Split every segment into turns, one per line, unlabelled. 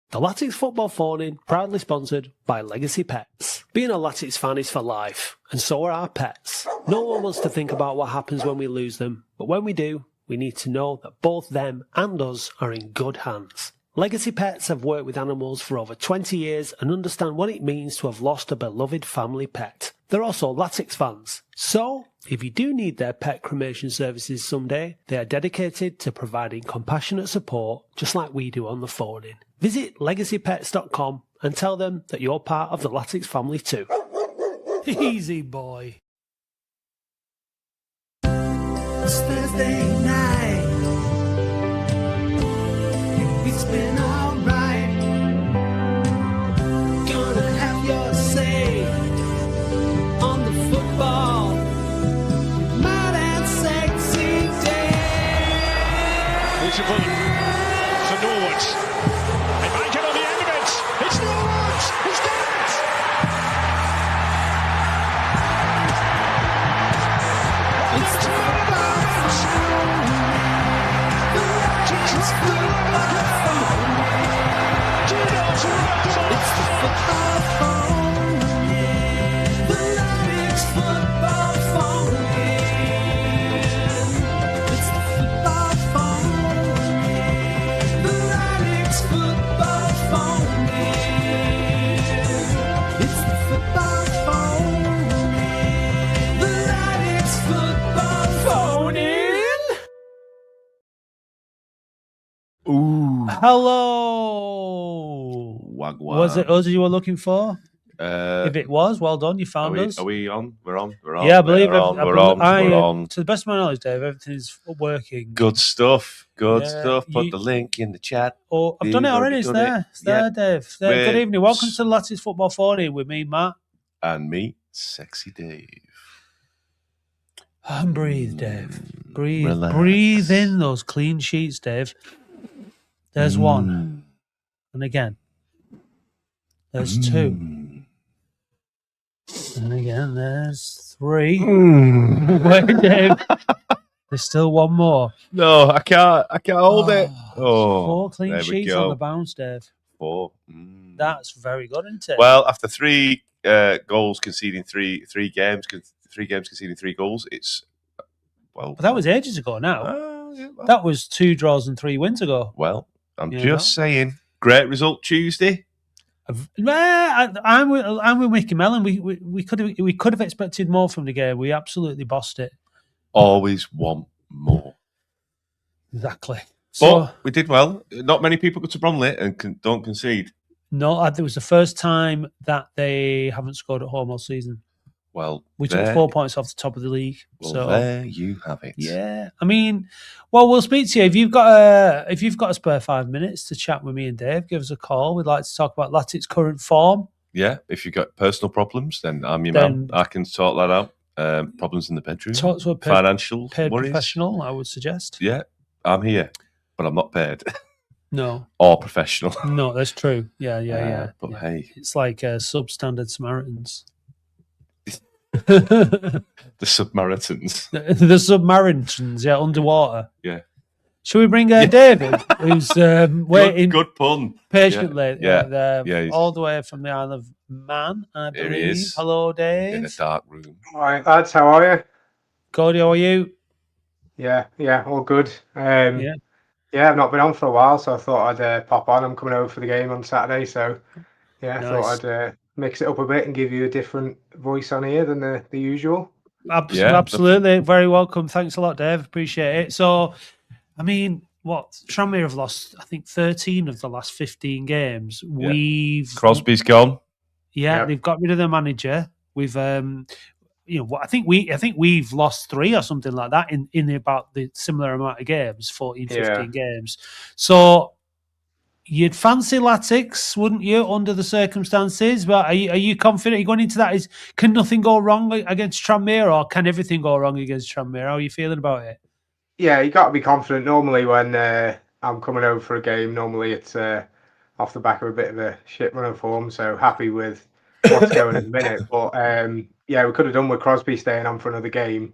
The Latics Football Phone-In, proudly sponsored by Legacy Pets. Being a Latics fan is for life, and so are our pets. No one wants to think about what happens when we lose them, but when we do, we need to know that both them and us are in good hands. Legacy Pets have worked with animals for over 20 years and understand what it means to have lost a beloved family pet. They're also Latics fans. So, if you do need their pet cremation services someday, they are dedicated to providing compassionate support, just like we do on the phone-in. Visit legacypets.com and tell them that you're part of the Latics family too. Easy boy.
It's Thursday night. It's been alright. Gonna have your say on the football. Mad and sexy day.
Beautiful for Norwood. It might get on the end of it. It's Norwood. He's done it.
It's the football phone-in. The Latics football phone-in. It's the football phone-in. The Latics football phone-in. It's the football phone-in. The Latics football phone-in.
Ooh.
Hello!
Wagwan.
Was it us you were looking for? If it was, well done, you found us.
Are we on? We're on.
Yeah, I believe
we're on.
To the best of my knowledge, Dave, everything's working.
Good stuff. Good
Yeah,
stuff. Put the link in the chat.
Oh, I've done it already. It's there. It's there, Dave. Good evening. Welcome to the Latics Football Phone-In with me, Matt.
And me, Sexy Dave.
And breathe, Dave. Breathe.
Relax.
Breathe in those clean sheets, Dave. There's one. And again. There's two. And again, there's three. Wait, Dave. There's still one more.
No, I can't hold it. Oh,
4 clean sheets on the bounce, Dave.
4.
That's very good, isn't it?
Well, after 3 goals conceding three games conceding 3 goals, it's
But that was ages ago now.
Yeah, well.
That was 2 draws and 3 wins ago.
Well, I'm just saying. Great result Tuesday.
I'm with Mickey Mellon. We could have expected more from the game. We absolutely bossed it.
Always want more.
Exactly.
But we did well. Not many people go to Bromley and don't concede.
No, it was the first time that they haven't scored at home all season.
Well,
we took 4 points off the top of the league.
Well,
so
there you have it.
Yeah, I mean, well, we'll speak to you if you've got a spare 5 minutes to chat with me and Dave. Give us a call. We'd like to talk about Latics' current form.
Yeah, if you've got personal problems, then I'm your man. I can sort that out. Problems in the bedroom,
talk to a
financial
paid
worries.
Professional, I would suggest.
Yeah, I'm here, but I'm not paid.
No.
Or professional.
No, that's true. Yeah.
But hey,
it's like substandard Samaritans.
The Submaritans.
The Submaritans, yeah, underwater.
Yeah.
Shall we bring David, who's waiting
good pun
patiently?
Yeah.
All the way from the Isle of Man, I believe.
Here he is.
Hello, Dave.
In a dark room.
All right, lads, how are you?
Cody, how are you?
Yeah, all good. Yeah, I've not been on for a while, so I thought I'd pop on. I'm coming over for the game on Saturday, so yeah,
nice.
I thought I'd mix it up a bit and give you a different voice on here than the usual.
Absolutely. Very welcome. Thanks a lot, Dave. Appreciate it. So, I mean, Tranmere have lost, I think, 13 of the last 15 games.
Yeah. Crosby's gone.
Yeah, they've got rid of their manager. We've, I think we've lost 3 or something like that in about the similar amount of games, 14, 15 games. So you'd fancy Latics, wouldn't you, under the circumstances? But are you confident? Are you going into that? Can nothing go wrong against Tranmere, or can everything go wrong against Tranmere? How are you feeling about it?
Yeah, you got to be confident. Normally when I'm coming over for a game, normally it's off the back of a bit of a shit run of form, so happy with what's going in a minute. But we could have done with Crosby staying on for another game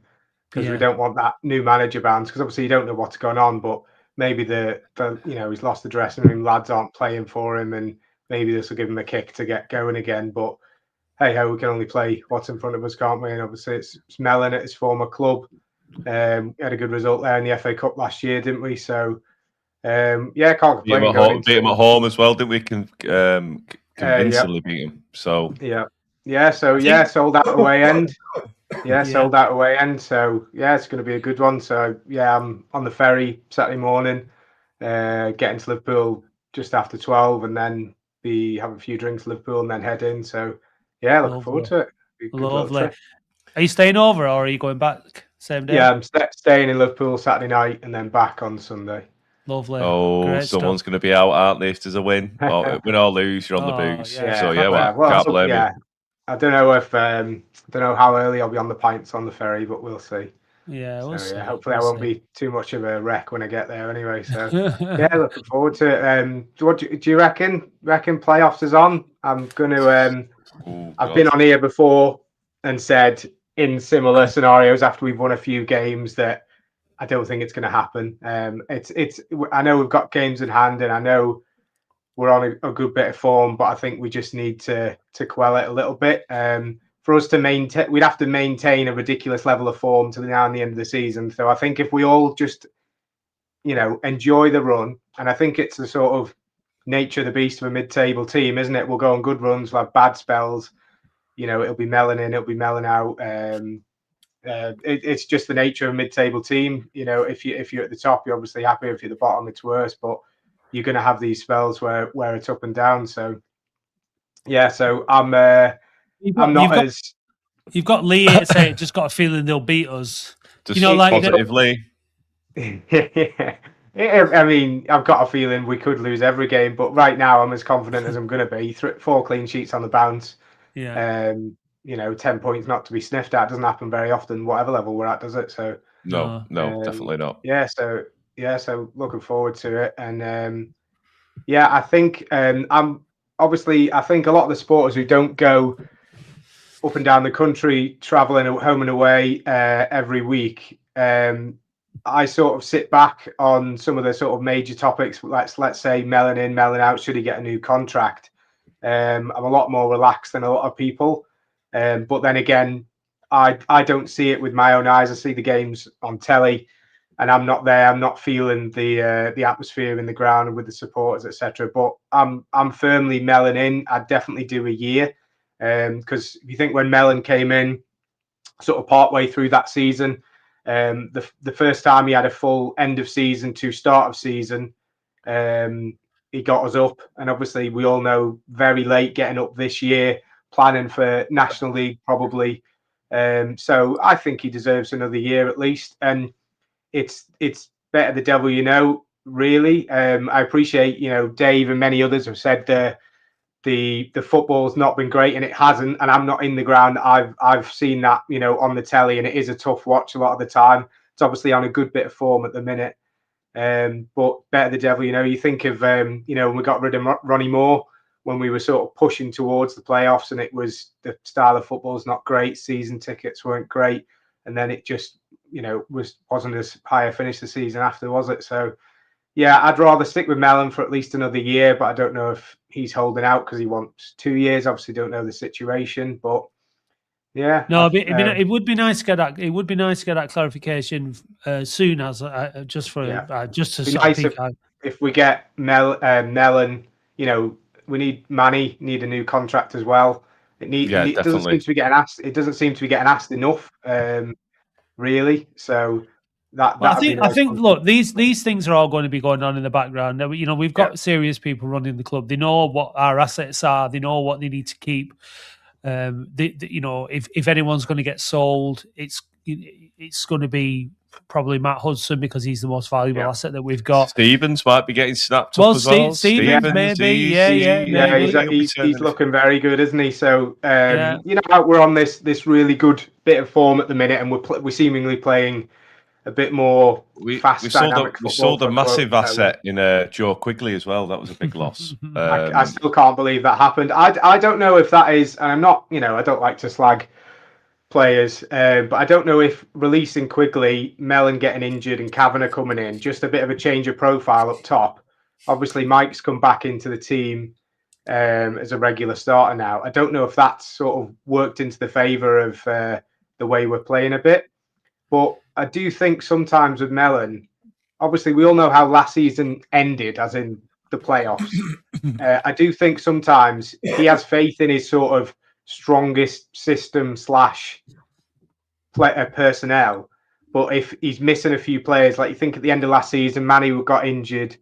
because we don't want that new manager bounce, because obviously you don't know what's going on, but maybe the he's lost the dressing room, lads aren't playing for him, and maybe this will give him a kick to get going again. But hey ho, we can only play what's in front of us, can't we? And obviously it's Mellon at his former club. We had a good result there in the FA Cup last year, didn't we? So can't complain.
Beat him at home as well, didn't we? Convincingly beat him. So
sold out away end. Sold out away end. So it's going to be a good one. So I'm on the ferry Saturday morning, getting to Liverpool just after 12, and then have a few drinks in Liverpool and then head in. So looking forward to it.
Lovely. Are you staying over or are you going back same day?
Yeah, I'm staying in Liverpool Saturday night and then back on Sunday.
Lovely.
Oh,
great
someone's
stuff.
going to be out, aren't they? If there's a win, win or lose, you're on the booze.
Yeah.
So can't blame you.
I don't know if don't know how early I'll be on the pints on the ferry, but we'll see.
Yeah, we'll see.
Hopefully I won't be too much of a wreck when I get there anyway. So looking forward to it. What do you reckon? Reckon playoffs is on? I'm gonna. I've been on here before and said in similar scenarios after we've won a few games that I don't think it's going to happen. It's. I know we've got games in hand, and I know we're on a good bit of form, but I think we just need to quell it a little bit. For us to maintain, we'd have to maintain a ridiculous level of form to now and the end of the season. So I think if we all just, enjoy the run, and I think it's the sort of nature of the beast of a mid-table team, isn't it? We'll go on good runs, we'll have bad spells. It'll be Mellon in, it'll be Mellon out. It's just the nature of a mid-table team. If you're at the top, you're obviously happy. If you're at the bottom, it's worse. But you're going to have these spells where it's up and down. So so I'm
You've got Lee here to say, just got a feeling they'll beat us.
Positively.
I mean, I've got a feeling we could lose every game, but right now I'm as confident as I'm going to be. 4 clean sheets on the bounce. 10 points not to be sniffed at. Doesn't happen very often, whatever level we're at, does it? So
no, definitely not.
So looking forward to it, and I think I think a lot of the supporters who don't go up and down the country, traveling home and away every week, I sort of sit back on some of the sort of major topics. Let's say Mellon in, Mellon out. Should he get a new contract? I'm a lot more relaxed than a lot of people, but then again, I don't see it with my own eyes. I see the games on telly, and I'm not there. I'm not feeling the atmosphere in the ground and with the supporters, etc. But I'm firmly Mellon in. I'd definitely do a year, because if you think when Mellon came in, sort of partway through that season, the first time he had a full end of season to start of season, he got us up, and obviously we all know very late getting up this year, planning for National League probably. So I think he deserves another year at least, and it's better the devil really. I appreciate Dave and many others have said the football's not been great, and it hasn't, and I'm not in the ground. I've seen that on the telly, and it is a tough watch a lot of the time. It's obviously on a good bit of form at the minute, but better the devil. You think of when we got rid of Ronnie Moore, when we were sort of pushing towards the playoffs, and it was the style of football's not great, season tickets weren't great, and then it just wasn't as high a finish the season after, was it? So I'd rather stick with Mellon for at least another year, but I don't know if he's holding out because he wants 2 years. Obviously, don't know the situation, but
no, it would be nice to get that. It would be nice to get that clarification soon, as just to
be nice if we get Mellon. We need Manny, need a new contract as well. It doesn't seem to be getting asked. It doesn't seem to be getting asked enough, really. So.
I think. Look, these things are all going to be going on in the background. We've got serious people running the club. They know what our assets are. They know what they need to keep. If anyone's going to get sold, it's going to be probably Matt Hudson, because he's the most valuable asset that we've got.
Stevens might be getting snapped up as well.
Stevens, maybe.
He's looking very good, isn't he? So we're on this really good bit of form at the minute, and we're seemingly playing a bit more fast, dynamic football.
We sold a massive asset in Joe Quigley as well. That was a big loss.
I still can't believe that happened. I don't know if that is, and I'm not, I don't like to slag players, but I don't know if releasing Quigley, Mellon getting injured, and Kavanagh coming in, just a bit of a change of profile up top. Obviously, Mike's come back into the team as a regular starter now. I don't know if that's sort of worked into the favour of the way we're playing a bit, but I do think sometimes with Mellon, obviously we all know how last season ended, as in the playoffs. I do think sometimes he has faith in his sort of strongest system / personnel, but if he's missing a few players, like you think at the end of last season, Manu got injured,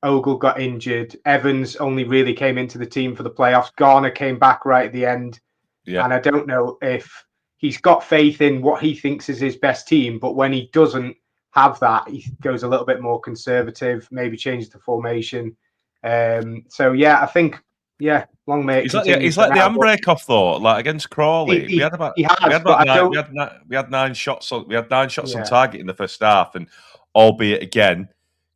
Ogle got injured, Evans only really came into the team for the playoffs, Garner came back right at the end, and I don't know if he's got faith in what he thinks is his best team, but when he doesn't have that, he goes a little bit more conservative, maybe changes the formation. So yeah, I think long may it continue.
He's like the handbrake off though, like against Crawley. We had 9 shots on. We had 9 shots on target in the first half, and albeit again,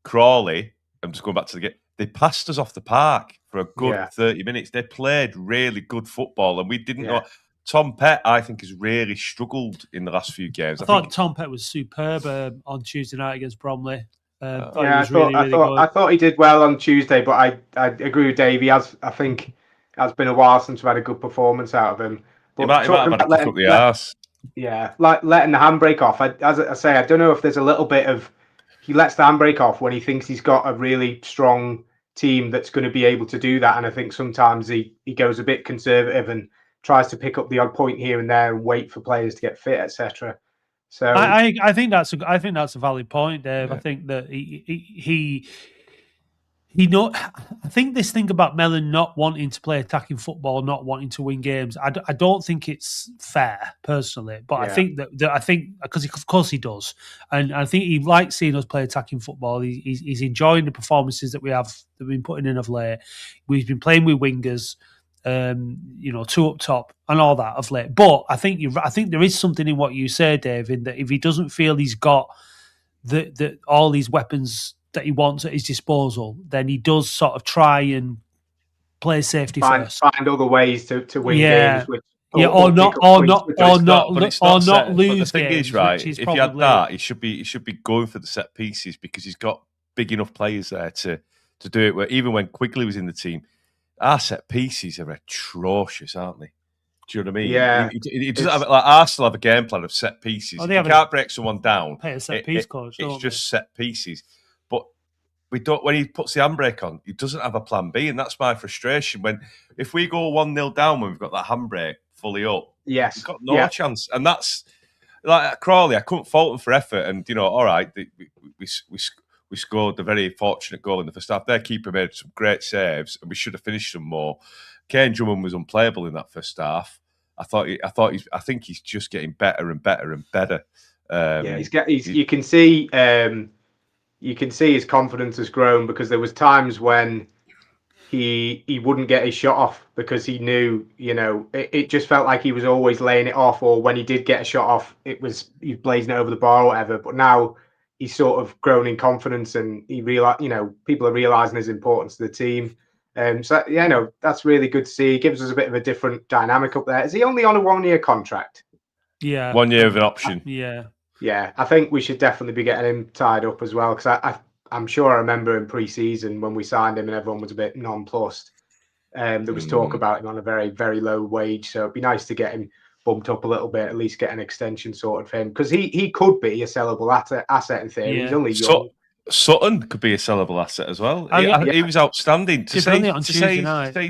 Crawley. I'm just going back to the game. They passed us off the park for a good 30 minutes. They played really good football, and we didn't know. Tom Pett, I think, has really struggled in the last few games.
I thought Tom Pett was superb on Tuesday night against Bromley.
I thought he did well on Tuesday, but I agree with Dave. I think it's been a while since we've had a good performance out of him. But
he might have had a kick up the arse.
Yeah, like letting the handbrake off. As I say, I don't know if there's a little bit of he lets the handbrake off when he thinks he's got a really strong team that's going to be able to do that. And I think sometimes he goes a bit conservative and tries to pick up the odd point here and there and wait for players to get fit, etc. So
I think that's a valid point, Dave. Yeah. I think that he I think this thing about Mellon not wanting to play attacking football, not wanting to win games, I don't think it's fair personally. But I think that because of course he does, and I think he likes seeing us play attacking football. He's enjoying the performances that we've been putting in of late. We've been playing with wingers. 2 up top and all that of late. But I think there is something in what you say, Dave, in that if he doesn't feel he's got the all these weapons that he wants at his disposal, then he does sort of try and play safety first.
Find other ways to win games.
Or not lose.
The thing
games,
is, right? If he had that, he should be going for the set pieces because he's got big enough players there to do it. Where even when Quigley was in the team, our set pieces are atrocious, aren't they? Do you know what I mean?
Yeah.
He doesn't have like Arsenal have a game plan of set pieces. If you can't break someone down,
pay a set piece coach.
It's just set pieces. But we don't. When he puts the handbrake on, he doesn't have a plan B, and that's my frustration. If we go 1-0 down when we've got that handbrake fully up,
we've
got no chance. And that's like Crawley. I couldn't fault him for effort, and all right, we scored the very fortunate goal in the first half. Their keeper made some great saves, and we should have finished them more. Kane Drummond was unplayable in that first half. I think he's just getting better and better and better.
You can see his confidence has grown because there was times when he wouldn't get his shot off because he knew, it just felt like he was always laying it off, or when he did get a shot off, he was blazing it over the bar or whatever. But now he's sort of grown in confidence, and he realized, people are realizing his importance to the team. That's really good to see. He gives us a bit of a different dynamic up there. Is he only on a 1-year contract?
Yeah,
1 year of an option.
Yeah. I think we should definitely be getting him tied up as well, because I'm sure I remember in pre-season when we signed him and everyone was a bit nonplussed. There was talk about him on a very, very low wage, so it'd be nice to get him bumped up a little bit, at least get an extension sorted for him, because he could be a sellable asset in theory. He's only young.
Sutton could be a sellable asset as well. He was outstanding. To say he's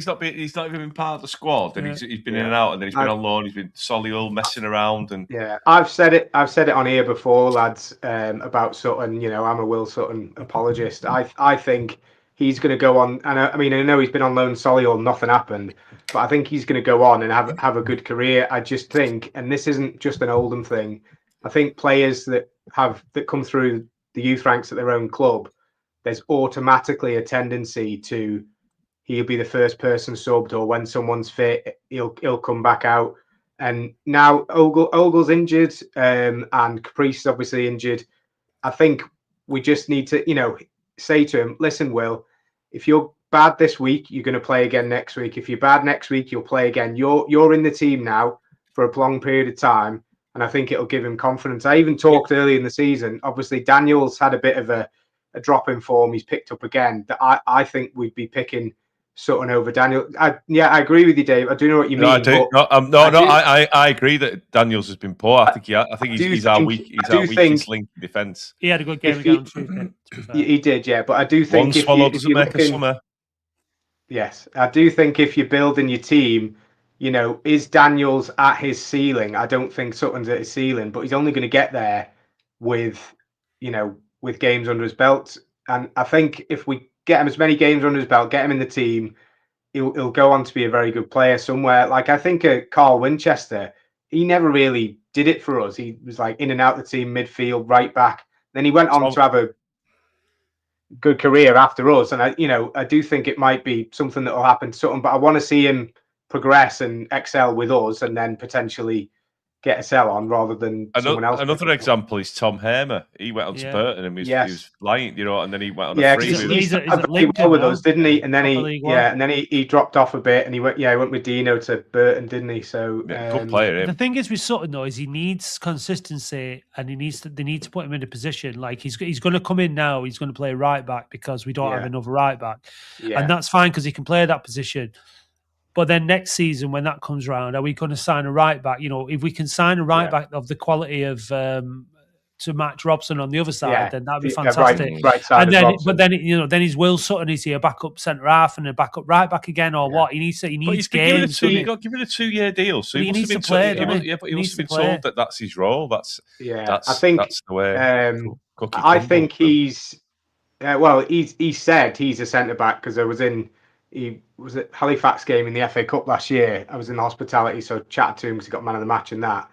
not even been part of the squad, and he's been in and out, and then he's been on loan. He's been solihull messing around, and
I've said it on here before, lads, about Sutton. I'm a Will Sutton apologist. I think he's going to go on, and I know he's been on loan Solihull, nothing happened, but I think he's going to go on and have a good career. I just think, and this isn't just an Oldham thing, I think players that come through the youth ranks at their own club, there's automatically a tendency to he'll be the first person subbed, or when someone's fit, he'll come back out. And now Ogle's injured, and Caprice is obviously injured. I think we just need to, say to him, listen, Will, if you're bad this week, you're going to play again next week. If you're bad next week, you'll play again. You're in the team now for a long period of time. and I think it'll give him confidence. I even talked early in the season. Obviously, Daniels had a bit of a drop in form. He's picked up again. That I think we'd be picking Sutton over Daniel. I agree with you, Dave. I do know what you mean.
I do. I agree that Daniels has been poor. I think he's our weakest link in defence.
He had a good game again on Tuesday.
He did, yeah. But I do think
one swallow doesn't make a summer.
Yes, I do think if you're building your team, is Daniels at his ceiling? I don't think Sutton's at his ceiling, but he's only going to get there with games under his belt. And I think if we get him as many games under his belt, get him in the team, he'll go on to be a very good player somewhere. Like I think Carl Winchester, he never really did it for us. He was like in and out the team, midfield, right back. Then he went on to have a good career after us, and I do think it might be something that will happen to Sutton, but I want to see him progress and excel with us, and then potentially get a sell on rather than someone else.
Another example is Tom Hamer. He went on to Burton and he was lying, and then he went on a free move.
He's very well with us, didn't he? And then he dropped off a bit, and he went with Dino to Burton, didn't he? So
good player.
The thing is with Sutton though is he needs consistency, and they need to put him in a position. Like he's going to come in now. He's going to play right back because we don't have another right back, and that's fine because he can play that position. But then next season, when that comes around, are we going to sign a right back? If we can sign a right back of the quality of to match Robson on the other side, then that'd be fantastic.
Right side
and then,
Robson.
but then then he's Will Sutton. Is he a backup centre half and a backup right back again, or what? He needs games.
You got to give it a 2-year deal. So
he needs to play.
But he must have been told that that's his role.
I think
that's the way.
I think he's he said he's a centre back because he was at Halifax game in the FA Cup last year. I was in the hospitality, so chatted to him because he got man of the match in that.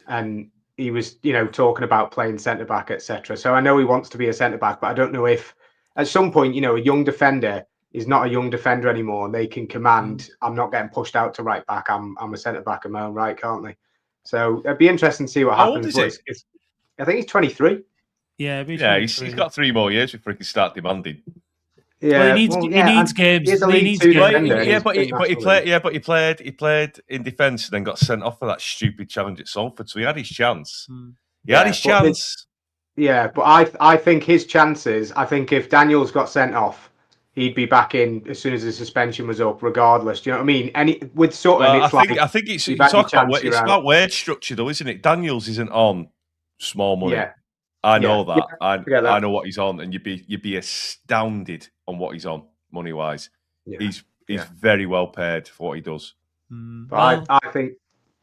And he was, talking about playing centre-back, etc. So I know he wants to be a centre-back, but I don't know if at some point, a young defender is not a young defender anymore and they can command, I'm not getting pushed out to right back, I'm a centre-back in my own right, can't they? So it'd be interesting to see what happens.
How old is he?
I think he's 23.
Yeah,
he's got 3 more years before he can start demanding.
Yeah, he needs games. He needs games.
But he played in defence and then got sent off for that stupid challenge at Salford. So he had his chance.
But I think his chances. I think if Daniels got sent off, he'd be back in as soon as the suspension was up, regardless. Do you know what I mean? With Sutton,
I think it's about wage structure, though, isn't it? Daniels isn't on small money. Yeah. I know that. I know what he's on, and you'd be astounded on what he's on money wise. Yeah. He's very well paid for what he does.
But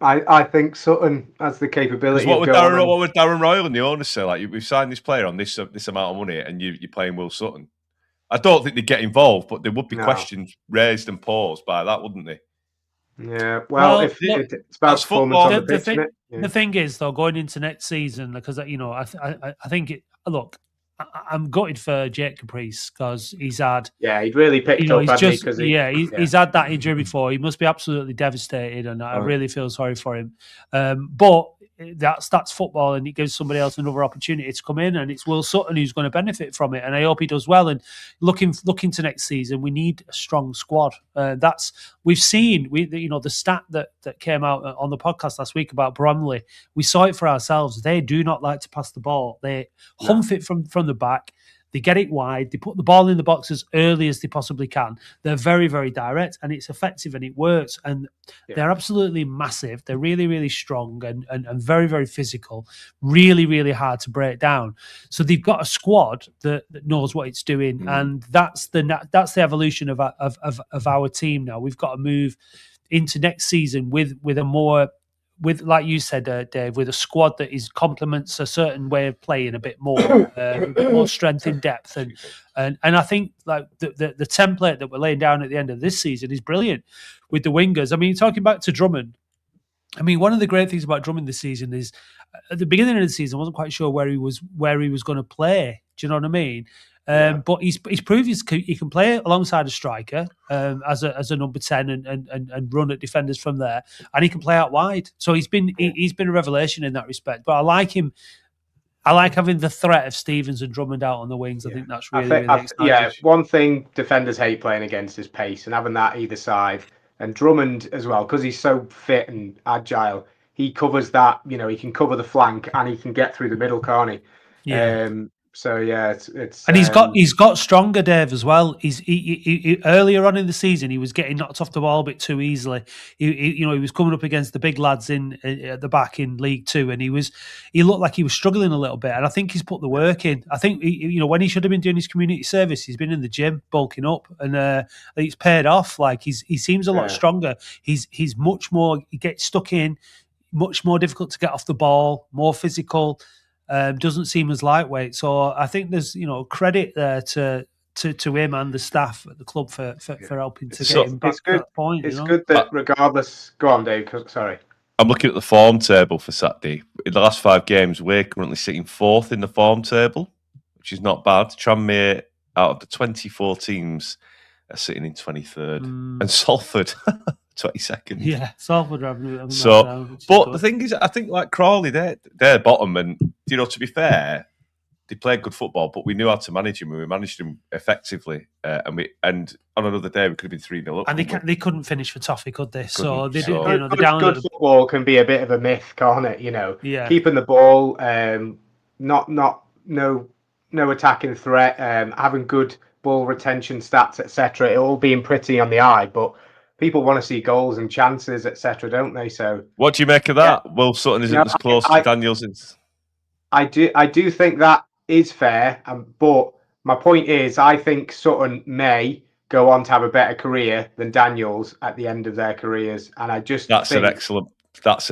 I think Sutton has the capability.
What would Darren Royal and the owners say? Like, we've signed this player on this amount of money, and you're playing Will Sutton. I don't think they'd get involved, but there would be questions raised and posed by that, wouldn't they?
Yeah, it's about performance on the pitch, isn't it?
The thing is, though, going into next season, because I think look, I'm gutted for Jake Caprice because he's had.
Yeah, he'd really picked up.
He's had that injury before. He must be absolutely devastated, and I really feel sorry for him. But that's football, and it gives somebody else another opportunity to come in, and it's Will Sutton who's going to benefit from it, and I hope he does well. And looking to next season, we need a strong squad. We've seen the stat that came out on the podcast last week about Bromley. We saw it for ourselves. They do not like to pass the ball. They humph it from the back. They get it wide. They put the ball in the box as early as they possibly can. They're very, very direct, and it's effective, and it works. And they're absolutely massive. They're really, really strong and very, very physical. Really, really hard to break down. So they've got a squad that knows what it's doing, and that's the evolution of our team. Now we've got to move into next season with a more. With, like you said, Dave, with a squad that complements a certain way of playing a bit more, more strength in depth, and I think like the template that we're laying down at the end of this season is brilliant with the wingers. I mean, talking back to Drummond, I mean, one of the great things about Drummond this season is at the beginning of the season, I wasn't quite sure where he was going to play. Do you know what I mean? But he's proved he can play alongside a striker as a number 10 and run at defenders from there, and he can play out wide. So he's been a revelation in that respect. But I like him. I like having the threat of Stevens and Drummond out on the wings. I think that's really exciting.
Yeah, one thing defenders hate playing against is pace, and having that either side. And Drummond as well, because he's so fit and agile, he covers that. You know, he can cover the flank and he can get through the middle, can't he?
Yeah.
So yeah, it's
and he's got stronger, Dave, as well. He earlier on in the season he was getting knocked off the ball a bit too easily. He was coming up against the big lads at the back in League Two, and he looked like he was struggling a little bit. And I think he's put the work in. I think when he should have been doing his community service, he's been in the gym bulking up, and it's paid off. Like he seems a lot stronger. He's much more. He gets stuck in. Much more difficult to get off the ball. More physical. Doesn't seem as lightweight, so I think there's credit there to him and the staff at the club for helping to get him back to that point.
It's good that regardless. Go on, Dave. Sorry.
I'm looking at the form table for Saturday. In the last 5 games, we're currently sitting 4th in the form table, which is not bad. Tranmere, out of the 24 teams, are sitting in 23rd, and Salford 22nd.
Yeah, Salford are having
so.
Down,
but the thing is, I think like Crawley, they're bottom, and to be fair, they played good football, but we knew how to manage him, and we managed him effectively. And on another day, we could have been 3-0 up.
And they couldn't finish for Toffee, could they? So they
did. Good football can be a bit of a myth, can't it? Keeping the ball, no attacking threat, having good ball retention stats, etc. It all being pretty on the eye, but people want to see goals and chances, etc., don't they? So,
what do you make of that? Will Sutton isn't as close to Daniels is.
I do think that is fair, but my point is, I think Sutton may go on to have a better career than Daniels at the end of their careers, and I just
that's an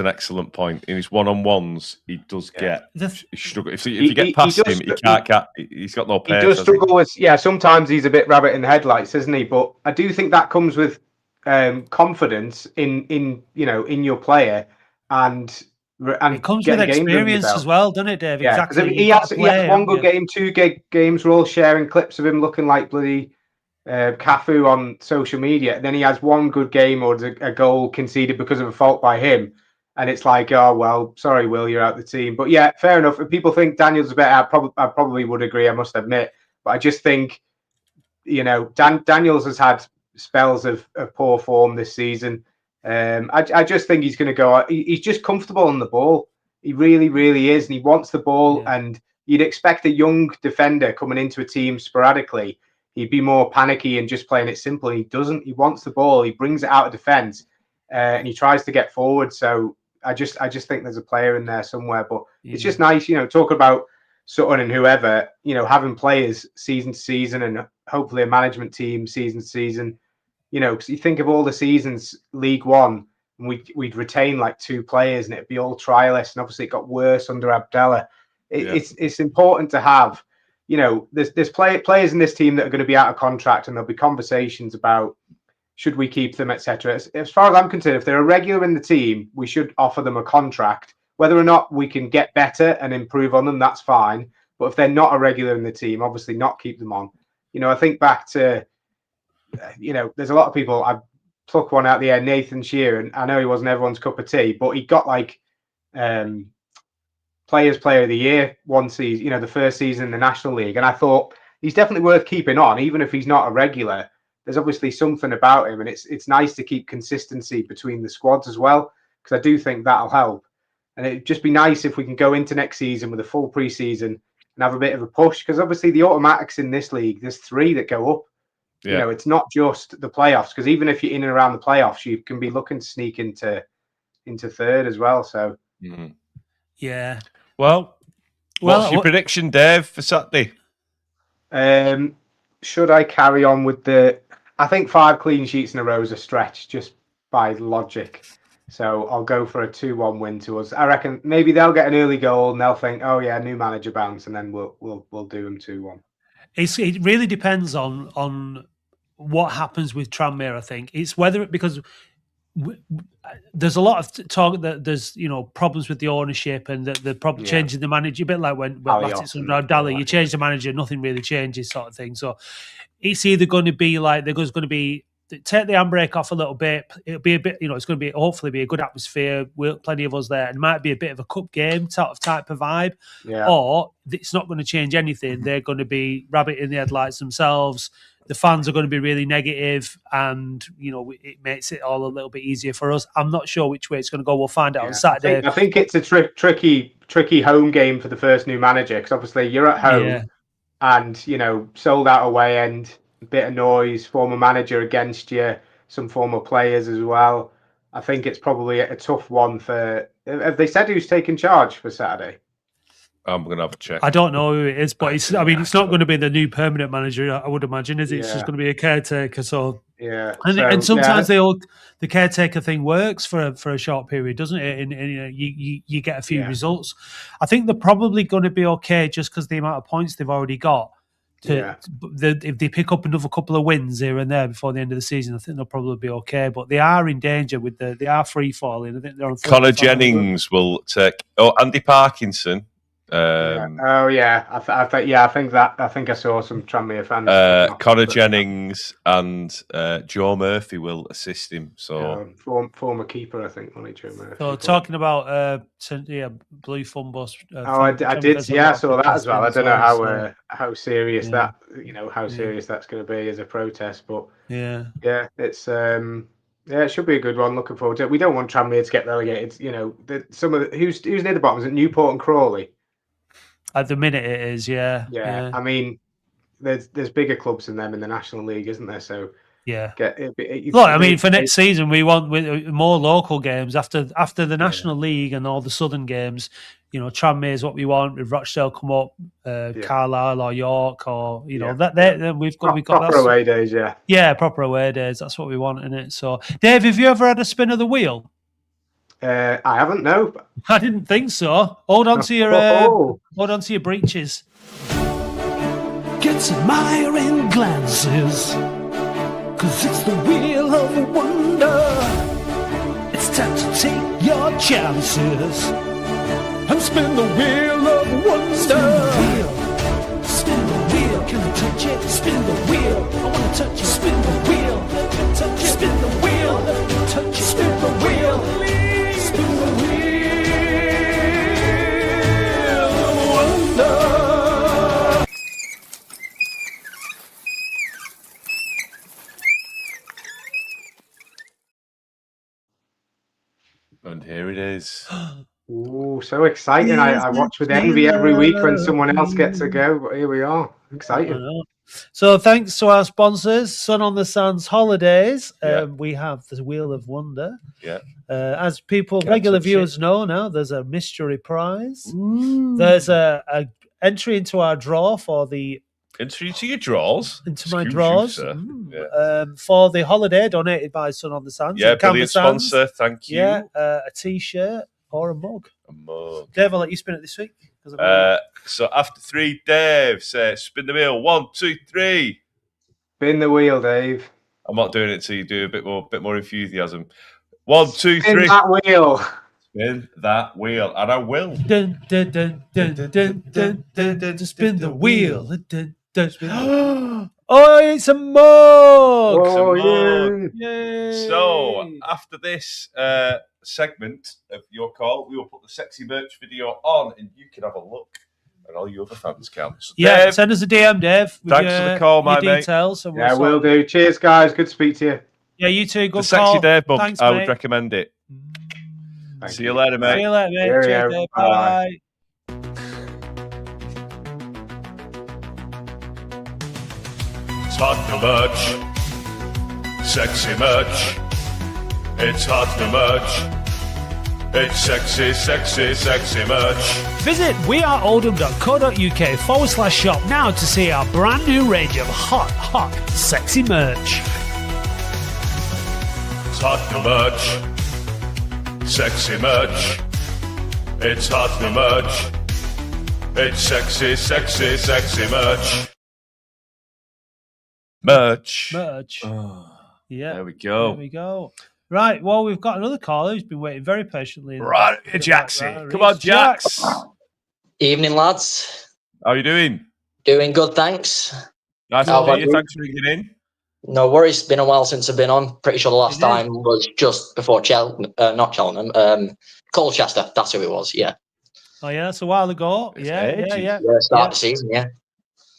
excellent point. In his one-on-ones, he does get struggle. If you get past him, he can't. He's got no pace.
He does struggle with sometimes he's a bit rabbit in the headlights, isn't he? But I do think that comes with confidence in your player and
it comes with experience as well, doesn't it, Dave?
Yeah, exactly. He has one good game, 2 games. We're all sharing clips of him looking like bloody Cafu on social media. And then he has one good game or a goal conceded because of a fault by him, and it's like, oh well, sorry, Will, you're out the team. But yeah, fair enough. If people think Daniel's a better, I probably would agree. I must admit, but I just think Daniels has had spells of poor form this season. I just think he's going to go. He's just comfortable on the ball. He really, really is, and he wants the ball. Yeah. And you'd expect a young defender coming into a team sporadically, he'd be more panicky and just playing it simple. He doesn't. He wants the ball. He brings it out of defence, and he tries to get forward. So I just think there's a player in there somewhere. But it's just nice, talking about Sutton and whoever, having players season to season, and hopefully a management team season to season. Because you think of all the seasons, League One, and we'd retain like 2 players, and it'd be all trialists. And obviously, it got worse under Abdallah. It's important to have, there's players in this team that are going to be out of contract, and there'll be conversations about should we keep them, etc. As far as I'm concerned, if they're a regular in the team, we should offer them a contract. Whether or not we can get better and improve on them, that's fine. But if they're not a regular in the team, obviously not keep them on. I think back to. There's a lot of people. I pluck one out the air, Nathan Shearer, and I know he wasn't everyone's cup of tea, but he got like Players Player of the Year one season, the first season in the National League, and I thought he's definitely worth keeping on, even if he's not a regular. There's obviously something about him, and it's nice to keep consistency between the squads as well, because I do think that'll help. And it'd just be nice if we can go into next season with a full pre-season and have a bit of a push, because obviously the automatics in this league, there's 3 that go up. Yeah. It's not just the playoffs, because even if you're in and around the playoffs, you can be looking to sneak into 3rd as well. So,
yeah.
Well, what's your prediction, Dave, for Saturday?
Should I carry on with I think 5 clean sheets in a row is a stretch just by logic. So I'll go for a 2-1 win to us. I reckon maybe they'll get an early goal and they'll think, oh yeah, new manager bounce, and then we'll do them 2-1.
It really depends on what happens with Tranmere. I think it's because there's a lot of talk that there's problems with the ownership and the problem changing the manager. A bit like when Latics and Abdallah, you change the manager, nothing really changes, sort of thing. So it's either going to be like there's going to be take the handbrake off a little bit. It'll be a bit, it's going to be hopefully be a good atmosphere. Plenty of us there, and it might be a bit of a cup game type of vibe. Yeah. Or it's not going to change anything. They're going to be rabbit in the headlights themselves. the fans are going to be really negative, and it makes it all a little bit easier for us. I'm not sure which way it's going to go. We'll find out on Saturday.
I think it's a tricky home game for the first new manager, because obviously you're at home and sold out away end, bit of noise, former manager against you, some former players as well. I think it's probably a tough one for. Have they said who's taking charge for Saturday?
I'm going to have a check.
I don't know who it is, but it's not going to be the new permanent manager, I would imagine, is it? It's just going to be a caretaker. So and sometimes the caretaker thing works for a short period, doesn't it? And you get a few results. I think they're probably going to be okay just because the amount of points they've already got. If they pick up another couple of wins here and there before the end of the season, I think they'll probably be okay. But they are in danger with they are free falling. I think they're on.
Connor Jennings will take. Andy Parkinson.
I think I saw some Tranmere fans.
Connor Jennings and Joe Murphy will assist him. So
former keeper, I think, only Joe Murphy.
So talking about Blue Funbus.
I did. Yeah, I saw that as well. I don't know how serious that how serious that's going to be as a protest, but it's it should be a good one. Looking forward to it. We don't want Tranmere to get relegated. Some of who's near the bottom, is it Newport and Crawley?
At the minute, it is, yeah.
I mean, there's bigger clubs than them in the National League, isn't there? So
for next season, we want more local games after the National League and all the Southern games. Tranmere is what we want. If Rochdale come up, Carlisle or York, or that we've got
proper away days.
Proper away days. That's what we want, isn't it? So, Dave, have you ever had a spin of the wheel?
I haven't, no.
I didn't think so. Hold on to your breeches.
Get admiring glances, 'cause it's the wheel of wonder. It's time to take your chances and spin the wheel of wonder. Spin the wheel, can I touch it? Spin the wheel, I wanna touch it. Spin the wheel, let me touch it. Spin the wheel, let me touch it. Spin the wheel.
And here it is.
Ooh, so exciting. I watch with envy every week when someone else gets a go, but here we are. Exciting.
So thanks to our sponsors, Sun on the Sands Holidays, we have the Wheel of Wonder. As regular viewers know now, there's a mystery prize. Ooh. There's a entry into our draw for the...
Entry into your draws?
Into my draws. For the holiday donated by Sun on the Sands.
Yeah, brilliant sponsor. Thank you.
Yeah, a T-shirt or a mug. Dave, I'll let you spin it this week.
So after 3, Dave, say spin the wheel. 1, 2, 3.
Spin the wheel, Dave.
I'm not doing it till you do a bit more enthusiasm. 1, 2, 3.
Spin that wheel.
Spin that wheel, and I will.
Dun, dun, dun, dun, dun, dun, dun, dun, dun, spin the wheel. Dun, dun, spin the... Oh, it's a mug!
Oh,
Yay.
So after this segment of your call, we will put the sexy merch video on, and you can have a look. And all you other fans can. So
Dave, send us a DM, Dave.
Thanks for the call, my mate.
Details,
we'll do. Cheers, guys. Good to speak to you.
Yeah, you too. Good
the
call.
Sexy Dave book.
Thanks,
I
mate.
would recommend it.
Thank
See you later, mate.
See you later, mate. Cheers, Dave. Bye.
It's hot to merch. Sexy merch. It's hot to merch. It's sexy, sexy, sexy merch.
Visit weareoldham.co.uk/shop now to see our brand new range of hot, sexy merch.
It's hot to merch. Sexy merch. It's hot to merch. It's sexy, sexy, sexy merch.
Merch.
Yeah.
There we go.
There we go. Right, well, we've got another caller who's been waiting very patiently.
Right, Jaxie. Come on, Jax.
Evening, lads.
How are you doing?
Doing good, thanks.
Nice to meet you. Thanks for ringing in.
No worries. It's been a while since I've been on. Pretty sure the last time was just before not Cheltenham. Colchester. That's who it was, yeah.
Oh, yeah, that's a while ago. Yeah.
Start of the season, yeah.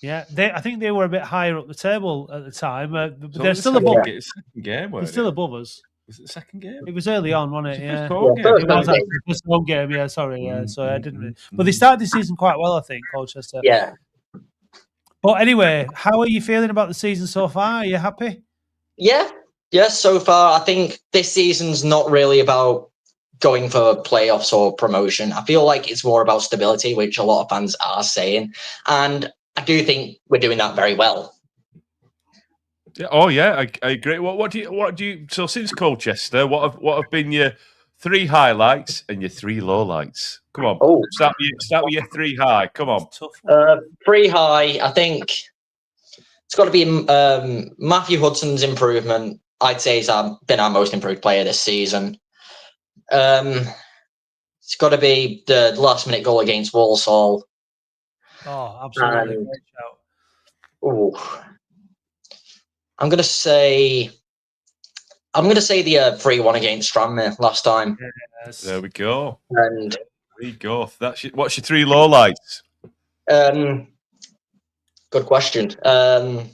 Yeah, I think they were a bit higher up the table at the time, but
So
they're still above.
It's second game,
they're still above us.
Was it the second game?
It was early on, wasn't it? Yeah,
it was
actually the first home game. Yeah, sorry. Yeah, so I didn't. But they started the season quite well, I think, Colchester.
Yeah.
But anyway, how are you feeling about the season so far? Are you happy?
Yeah. Yes, so far. I think this season's not really about going for playoffs or promotion. I feel like it's more about stability, which a lot of fans are saying. And I do think we're doing that very well.
Yeah, oh yeah, I agree. What do you? So since Colchester, what have been your 3 highlights and your 3 lowlights? Come on, start with your 3 high. Come on,
3 high. I think it's got to be Matthew Hudson's improvement. I'd say he's been our most improved player this season. It's got to be the last-minute goal against Walsall.
Oh, absolutely!
I'm gonna say the 3-1 against Tranmere last time.
Yes.
There we go.
And
there we go. What's your 3 lowlights?
Good question.
I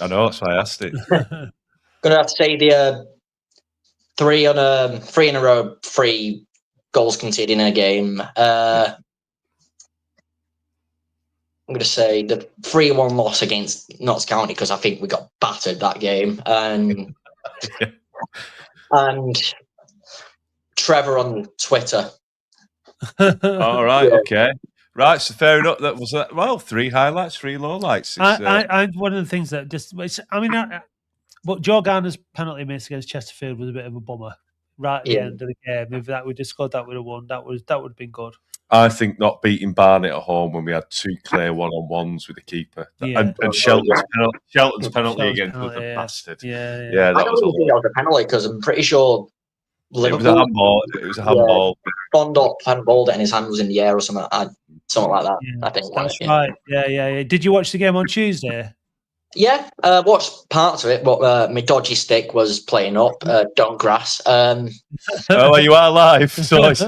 know, that's why I asked it.
Gonna have to say the 3 in a row, 3 goals conceded in a game. I'm going to say the 3-1 loss against Notts County because I think we got battered that game. And Trevor on Twitter.
All right, okay. Right, so fair enough. That was 3 highlights, 3 lowlights.
I one of the things that but Joe Garner's penalty miss against Chesterfield was a bit of a bummer. Right at the end of the game, if that we'd have scored, that would have won. That would have been good.
I think not beating Barnet at home when we had 2 clear 1-on-1s with the keeper, and Shelton's penalty again was a bastard.
Yeah, that I don't think that was a penalty because I'm pretty sure Liverpool.
It was a handball. It was a handball.
Bondok handballed it and his hand was in the air or something like that.
Yeah,
I think
that's right. Yeah. Did you watch the game on Tuesday?
Yeah, watched parts of it, but my dodgy stick was playing up Don Grass.
Oh, you are live. So it's,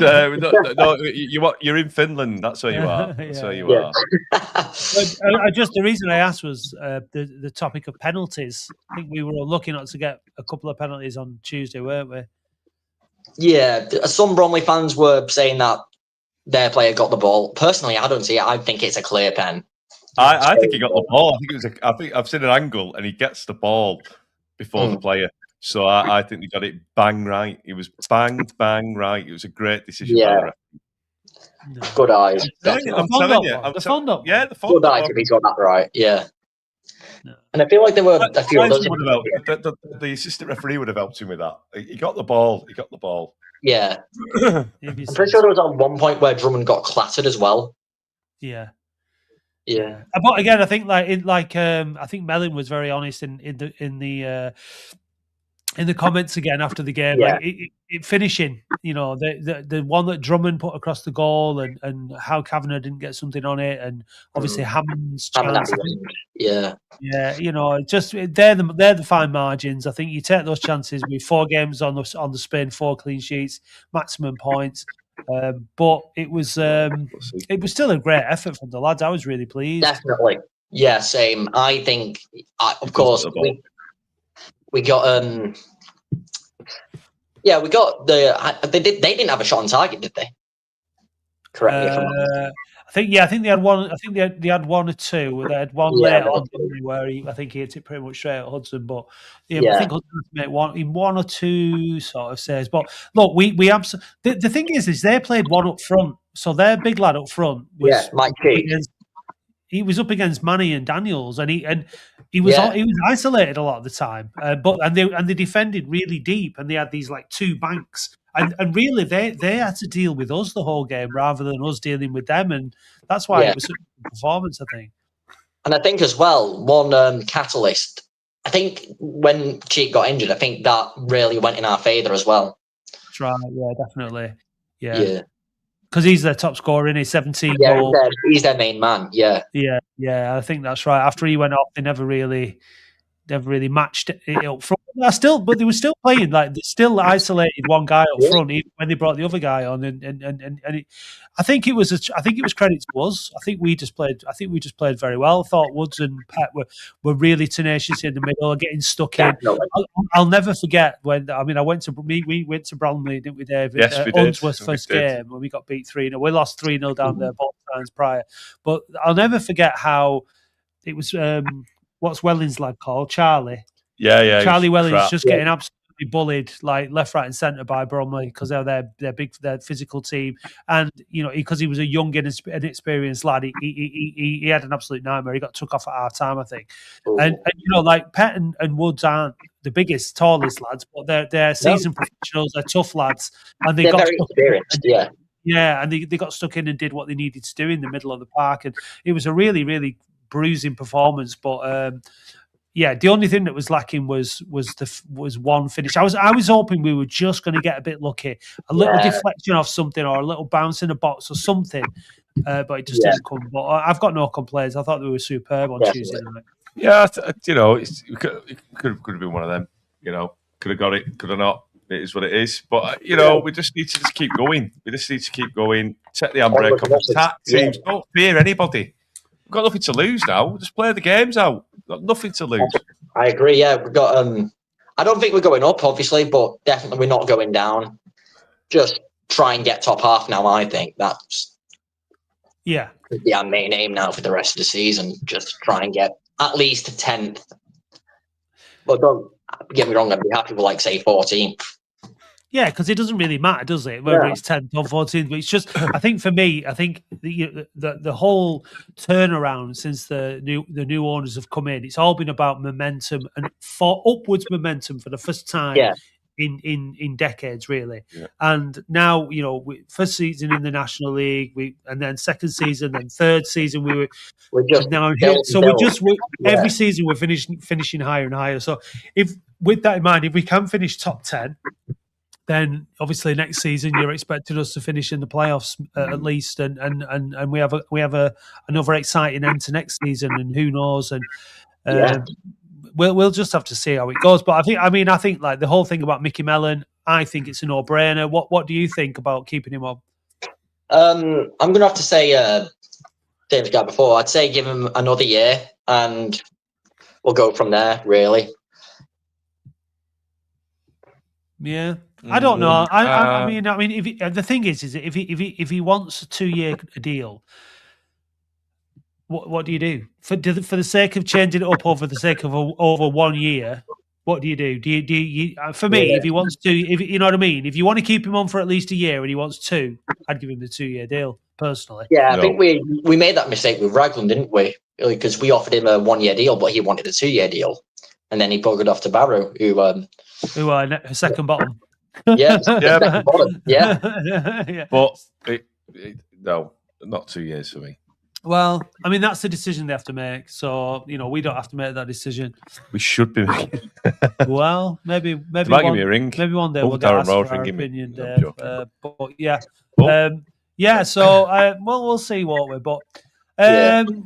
you're in Finland. That's where you are. That's where you are.
The reason I asked was the topic of penalties. I think we were all lucky not to get a couple of penalties on Tuesday, weren't we?
Yeah, some Bromley fans were saying that their player got the ball. Personally, I don't see it. I think it's a clear pen.
I think he got the ball. I think I've seen an angle and he gets the ball before the player. So I think he got it bang right. It was bang right. It was a great decision.
Yeah. Good eyes.
I'm telling you.
The fond up.
Yeah, the fond up.
Good eyes if he got that right. Yeah. No. And I feel like there were a few others.
The assistant referee would have helped him with that. He got the ball.
Yeah. I'm pretty sure there was at one point where Drummond got clattered as well.
Yeah.
Yeah,
but again, I think I think Mellon was very honest in the comments again after the game.
Yeah.
Like it finishing, the one that Drummond put across the goal, and how Kavanagh didn't get something on it, and obviously Hammond's chance.
Yeah,
just they're the fine margins. I think you take those chances with 4 games on the spin, 4 clean sheets, maximum points. But it was still a great effort from the lads. I was really pleased.
Definitely, yeah, same. I think, of course, we got we got they didn't have a shot on target, did they? Correct me.
I think they had one. I think they had 1 or 2. They had one late on where I think he hit it pretty much straight at Hudson. But I think Hudson made 1 or 2 sort of saves. But look, we the thing is they played one up front, so their big lad up front was
Mike Keane.
He was up against Manny and Daniels, and he was isolated a lot of the time. But they defended really deep, and they had these like 2 banks. And really, they had to deal with us the whole game rather than us dealing with them, and that's why it was such a good performance, I think.
And I think as well, one catalyst. I think when Cheek got injured, I think that really went in our favour as well.
That's right. Yeah, definitely. Yeah. Because he's their top scorer, isn't he? 17 goals.
He's their main man. Yeah.
Yeah. I think that's right. After he went off, they never really never really matched it up front. But they were still playing like they still isolated one guy up front even when they brought the other guy on, I think it was credit to us. I think we just played very well. I thought Woods and Pet were really tenacious in the middle, getting stuck in. I'll never forget when we went to Bromley, didn't we, David?
Yes, we did.
Unsworth's first game when we got beat 3-0. We lost 3-0 down there both times prior, but I'll never forget how it was. What's Welling's lad called? Charlie.
Yeah.
Charlie Welling's just getting absolutely bullied, like left, right, and centre by Bromley because they're their physical team, and because he was a young and inexperienced lad, he had an absolute nightmare. He got took off at half time, I think, and like Pet and Woods aren't the biggest, tallest lads, but they're seasoned professionals. They're tough lads, and they're very
experienced.
Yeah, and they got stuck in and did what they needed to do in the middle of the park, and it was a really, really bruising performance, but. The only thing that was lacking was one finish. I was hoping we were just going to get a bit lucky, a little deflection off something, or a little bounce in a box or something, but it just didn't come. But I've got no complaints. I thought they were superb on Tuesday night.
Yeah, it could have been one of them. Could have got it, could have not. It is what it is. But we just need to keep going. We just need to keep going. Take the handbrake off. Attack teams. Don't fear anybody. We've got nothing to lose now. Just play the games out. We've got nothing to lose.
I agree. Yeah, we've got. I don't think we're going up, obviously, but definitely we're not going down. Just try and get top half now. I think that's our main aim now for the rest of the season. Just try and get at least 10th. But don't get me wrong. I'd be happy with say 14th.
Yeah, because it doesn't really matter, does it? Whether it's 10th or 14th. But it's just, I think for me, the whole turnaround since the new owners have come in, it's all been about momentum and for upwards momentum for the first time in decades, really. Yeah. And now, first season in the National League, and then second season, then third season, we're just now here. So every season we're finishing higher and higher. So with that in mind, if we can finish top 10. Then obviously next season you're expecting us to finish in the playoffs at least, and we have another exciting end to next season, and who knows, and we'll just have to see how it goes. But I think like the whole thing about Mickey Mellon, I think it's a no-brainer. What do you think about keeping him on?
I'm going to have to say, David got before. I'd say give him another year, and we'll go from there. Really.
Yeah. I don't know. I mean, if the thing is if he wants a 2-year deal, what do you do for the sake of changing it up over the sake of over 1 year? What do you do? Do you for me, if he wants to, if you know what I mean, if you want to keep him on for at least a year and he wants 2, I'd give him the 2-year deal personally.
Yeah, I think we made that mistake with Raglan, didn't we? Because we offered him a 1-year deal, but he wanted a 2-year deal, and then he buggered off to Barrow, who
are second bottom.
Yeah.
But no, not 2 years for me.
Well, I mean, that's the decision they have to make. So, we don't have to make that decision.
We should be making.
Well, maybe
give me a ring.
Maybe one day we'll get asked for our opinion, Dave. But yeah. So, we'll see, won't we? But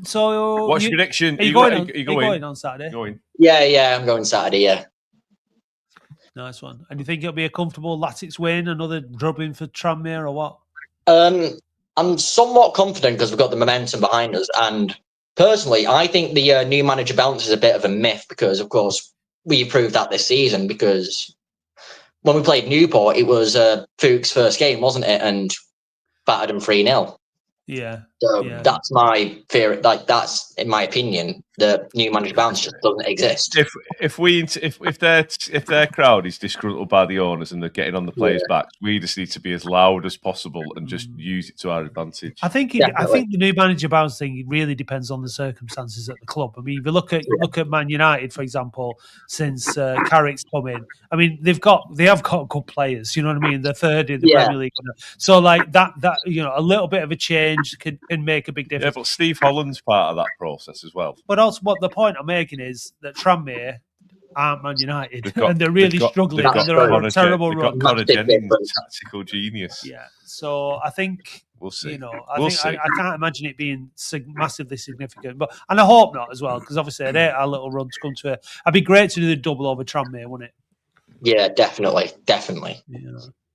so
what's your prediction?
Are you going on Saturday?
Yeah, I'm going Saturday, yeah.
Nice one. And you think it'll be a comfortable Latics win, another drubbing for Tranmere, or what?
I'm somewhat confident because we've got the momentum behind us. And personally, I think the new manager bounce is a bit of a myth because, of course, we proved that this season because when we played Newport, it was Fuchs' first game, wasn't it? And battered them 3-0.
Yeah.
So that's my fear. Like that's, in my opinion, the new manager bounce just doesn't exist.
If their crowd is disgruntled by the owners and they're getting on the players' backs, we just need to be as loud as possible and just use it to our advantage.
I think the new manager bounce thing really depends on the circumstances at the club. I mean, if you look at Man United, for example, since Carrick's come in, I mean they have got good players. You know what I mean? They're third in the Premier League, so like that a little bit of a change can make a big difference.
Yeah, but Steve Holland's part of that process as well.
But also, what the point I'm making is that Tranmere aren't Man United, and they're really struggling. They're on a terrible run.
They've got Connor Jennings, tactical genius.
Yeah, so I think
we'll see.
I can't imagine it being massively significant, and I hope not as well, because obviously I'd hate our little run to come to it. It'd be great to do the double over Tranmere, wouldn't it?
Yeah, definitely.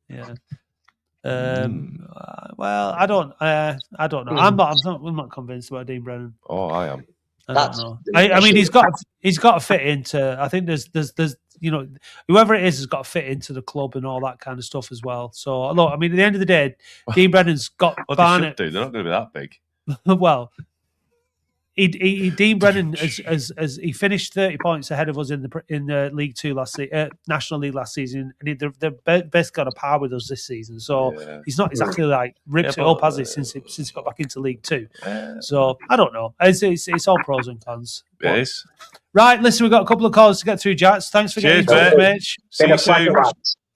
Yeah. Well, I don't know. I'm not convinced about Dean Brennan.
Oh, I am.
I don't know. I mean, he's got to fit into. I think there's whoever it is has got to fit into the club and all that kind of stuff as well. So look, I mean, at the end of the day, Dean Brennan's got Barnett.
They're not going to be that big.
Well, Dean Brennan as he finished 30 points ahead of us in the League Two National League last season, and they're basically on a par with us this season. So he's not exactly like ripped it up, has he, since he got back into League Two? So I don't know. It's all pros and cons.
It is.
Right, listen, we've got a couple of calls to get through, Jats. Thanks for getting in touch, Mitch.
See you soon.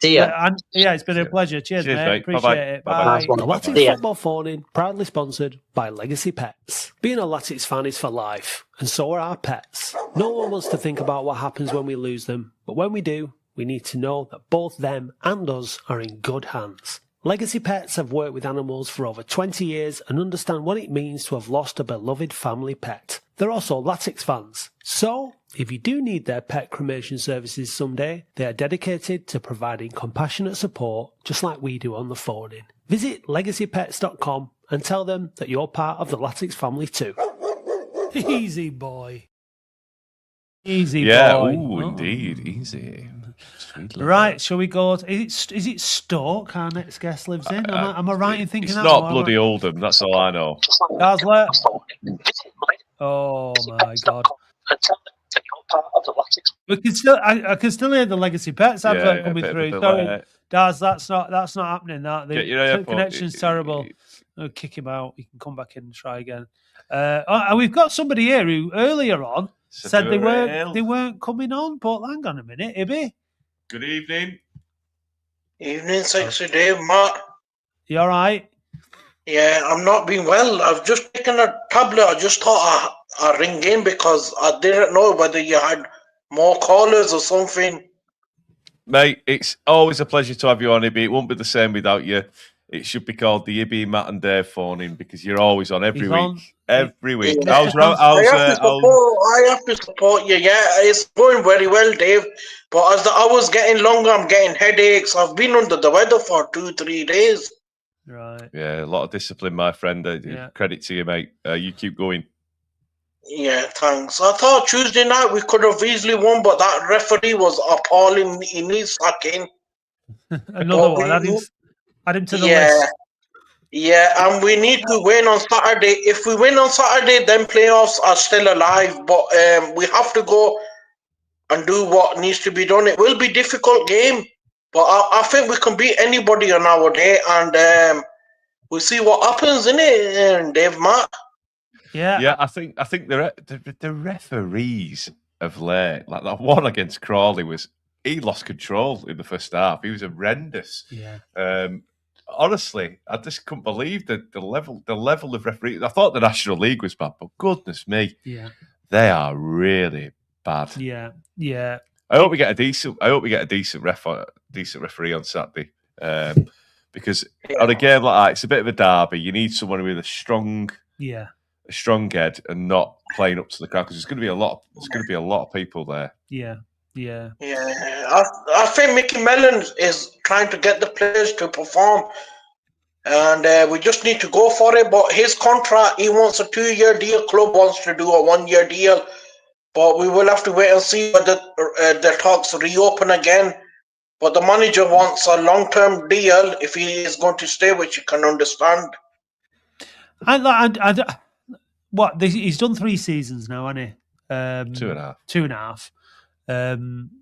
See ya.
It's been a pleasure. Cheers, mate. Appreciate it.
Bye.
Bye.
The
Latics Football Phone-In, proudly sponsored by Legacy Pets. Being a Latics fan is for life, and so are our pets. No one wants to think about what happens when we lose them, but when we do, we need to know that both them and us are in good hands. Legacy Pets have worked with animals for over 20 years and understand what it means to have lost a beloved family pet. They're also Latics fans. So, if you do need their pet cremation services someday, they are dedicated to providing compassionate support just like we do on the phone-in. Visit legacypets.com and tell them that you're part of the Latics family too. Easy boy. Easy boy.
Yeah, indeed. Easy.
Right, shall we go? Is it Stoke our next guest lives in? Am I right in thinking
it's
that?
It's not bloody Oldham, that's all I know.
Dazzler. Oh my God. We can still, I can still hear the Legacy Pets advert coming through. Sorry, Daz, that's not happening. The connection's terrible. I'll kick him out. He can come back in and try again. And we've got somebody here who earlier on said they weren't coming on. But hang on a minute, Ibby.
Good evening.
Evening, sexy Dave, Matt.
You all right?
Yeah, I'm not being well. I've just taken a tablet. I just thought I'd ring in because I didn't know whether you had more callers or something.
Mate, it's always a pleasure to have you on, Ibby. It won't be the same without you. It should be called the Ibby, Matt and Dave phone-in because you're always on every week. Every week.
Yeah. I have to support you. Yeah, it's going very well, Dave. But as the hours getting longer, I'm getting headaches. I've been under the weather for 2-3 days.
Right.
Yeah, a lot of discipline, my friend. Credit to you, mate. You keep going.
Yeah, thanks. I thought Tuesday night we could have easily won, but that referee was appalling. He needs sacking.
Another one. Add him to the list.
Yeah, and we need to win on Saturday. If we win on Saturday, then playoffs are still alive. But we have to go and do what needs to be done. It will be a difficult game, but I think we can beat anybody on our day, and we'll see what happens in it, Dave, Matt.
Yeah,
I think the referees of late, like that one against Crawley, he lost control in the first half. He was horrendous.
Yeah.
Honestly, I just couldn't believe the level of referees. I thought the National League was bad, but goodness me, they are really bad.
Yeah.
I hope we get a decent referee on Saturday, because on a game like that, it's a bit of a derby. You need someone with a strong head and not playing up to the crowd because there's going to be a lot of people there.
Yeah.
I think Mickey Mellon is trying to get the players to perform, and we just need to go for it. But his contract, he wants a 2-year deal. Club wants to do a 1-year deal, but we will have to wait and see whether the talks reopen again. But the manager wants a long-term deal if he is going to stay, which you can understand.
He's done 3 seasons now, hasn't he? 2.5.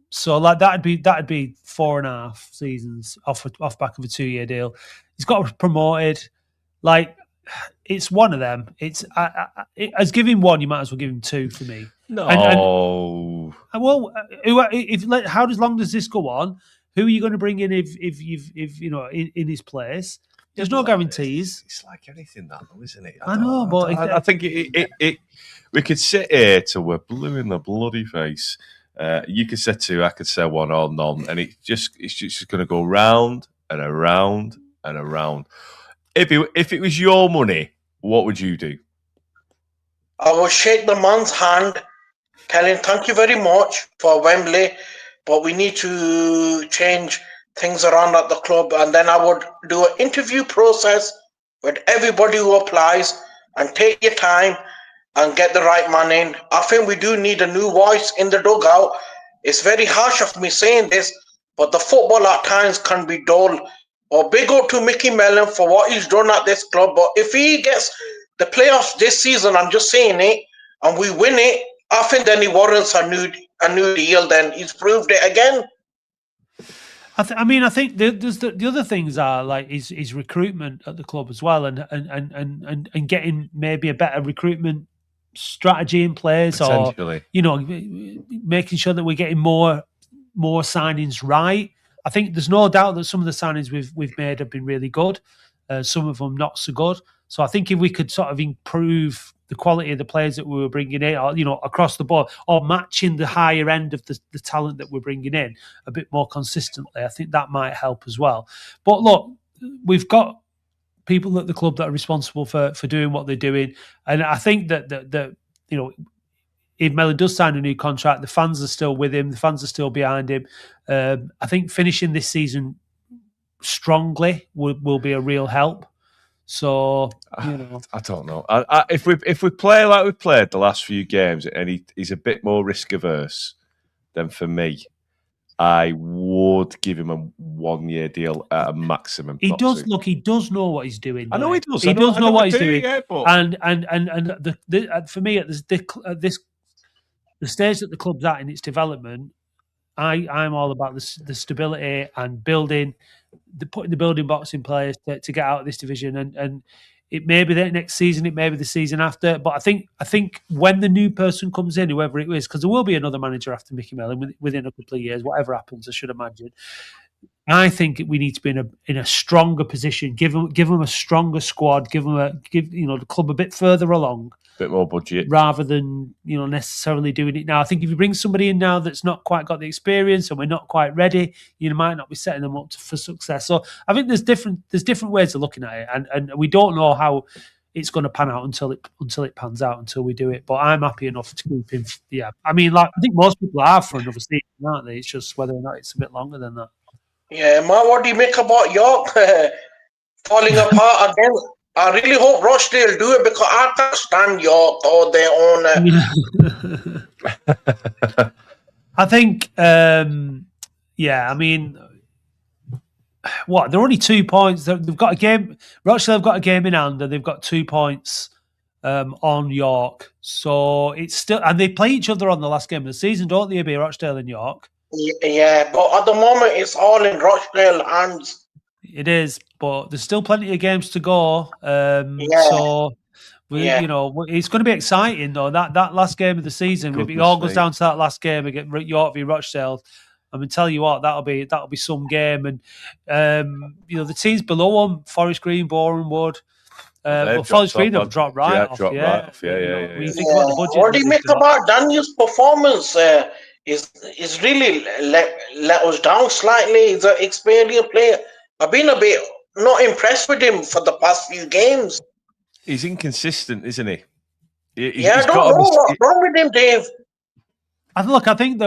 So like that'd be 4.5 seasons off back of a 2-year deal. He's got promoted. Like it's one of them. It's as giving 1, you might as well give him 2 for me.
No.
How long does this go on? Who are you going to bring in if you've in his place? There's no guarantees.
It's like anything, that though, isn't it?
I know, but
I think we could sit here till we're blue in the bloody face You could say 2, I could say 1 or none, and it's just going to go round and around and around. If it was your money, what would you do?
I would shake the man's hand, tell him thank you very much for Wembley, but we need to change things around at the club, and then I would do an interview process with everybody who applies and take your time and get the right man in. I think we do need a new voice in the dugout. It's very harsh of me saying this, but the football at times can be dull. But big up to Mickey Mellon for what he's done at this club. But if he gets the playoffs this season, I'm just saying it, and we win it, I think then he warrants a new deal. Then he's proved it again.
I think there's the other things are like his recruitment at the club as well, and getting maybe a better recruitment strategy in place, or making sure that we're getting more signings right. I think there's no doubt that some of the signings we've made have been really good, some of them not so good. So I think if we could sort of improve the quality of the players that we were bringing in, or across the board, or matching the higher end of the talent that we're bringing in a bit more consistently, I think that might help as well. But look, we've got people at the club that are responsible for doing what they're doing, and I think that if Mellon does sign a new contract, the fans are still with him, the fans are still behind him. I think finishing this season strongly will be a real help. So I
don't know. If we play like we played the last few games, and he's a bit more risk averse, then for me, I would give him a 1-year deal at a maximum.
He does know what he's doing.
I know he does.
He does know what he's doing.
Yeah, but...
And for me, at the stage that the club's at in its development, I'm all about the stability and putting the building blocks in place to get out of this division. And it may be the next season, it may be the season after. But I think when the new person comes in, whoever it is, because there will be another manager after Mickey Mellon within a couple of years, whatever happens, I should imagine. I think we need to be in a stronger position. Give them a stronger squad. Give the club a bit further along.
Bit more budget,
rather than necessarily doing it now. I think if you bring somebody in now that's not quite got the experience and we're not quite ready, you might not be setting them up for success. So I think there's different ways of looking at it, and we don't know how it's going to pan out until it pans out, until we do it. But I'm happy enough to keep him. Yeah, I think most people are for another season, aren't they? It's just whether or not it's a bit longer than that.
Yeah, Matt, what do you make about York falling apart again? I really hope Rochdale do it, because I can't stand York or their own.
I think, they're only 2 points. They've got a game. Rochdale have got a game in hand, and they've got 2 points on York. So it's still, and they play each other on the last game of the season, don't they? Rochdale and York.
Yeah, but at the moment it's all in Rochdale hands.
It is, but there's still plenty of games to go. So it's going to be exciting though. That last game of the season, if it all goes down to that last game against York v Rochdale, I mean, tell you what, that'll be some game. And the teams below them, Forest Green, Boreham Wood. Forest Green have dropped right off.
Yeah.
When you think about the budget,
what do you make about Daniel's performance? Is really let us down slightly. He's an experienced player. I've been a bit not impressed with him for the past few games.
He's inconsistent, isn't he?
I don't know what's wrong with him, Dave.
I think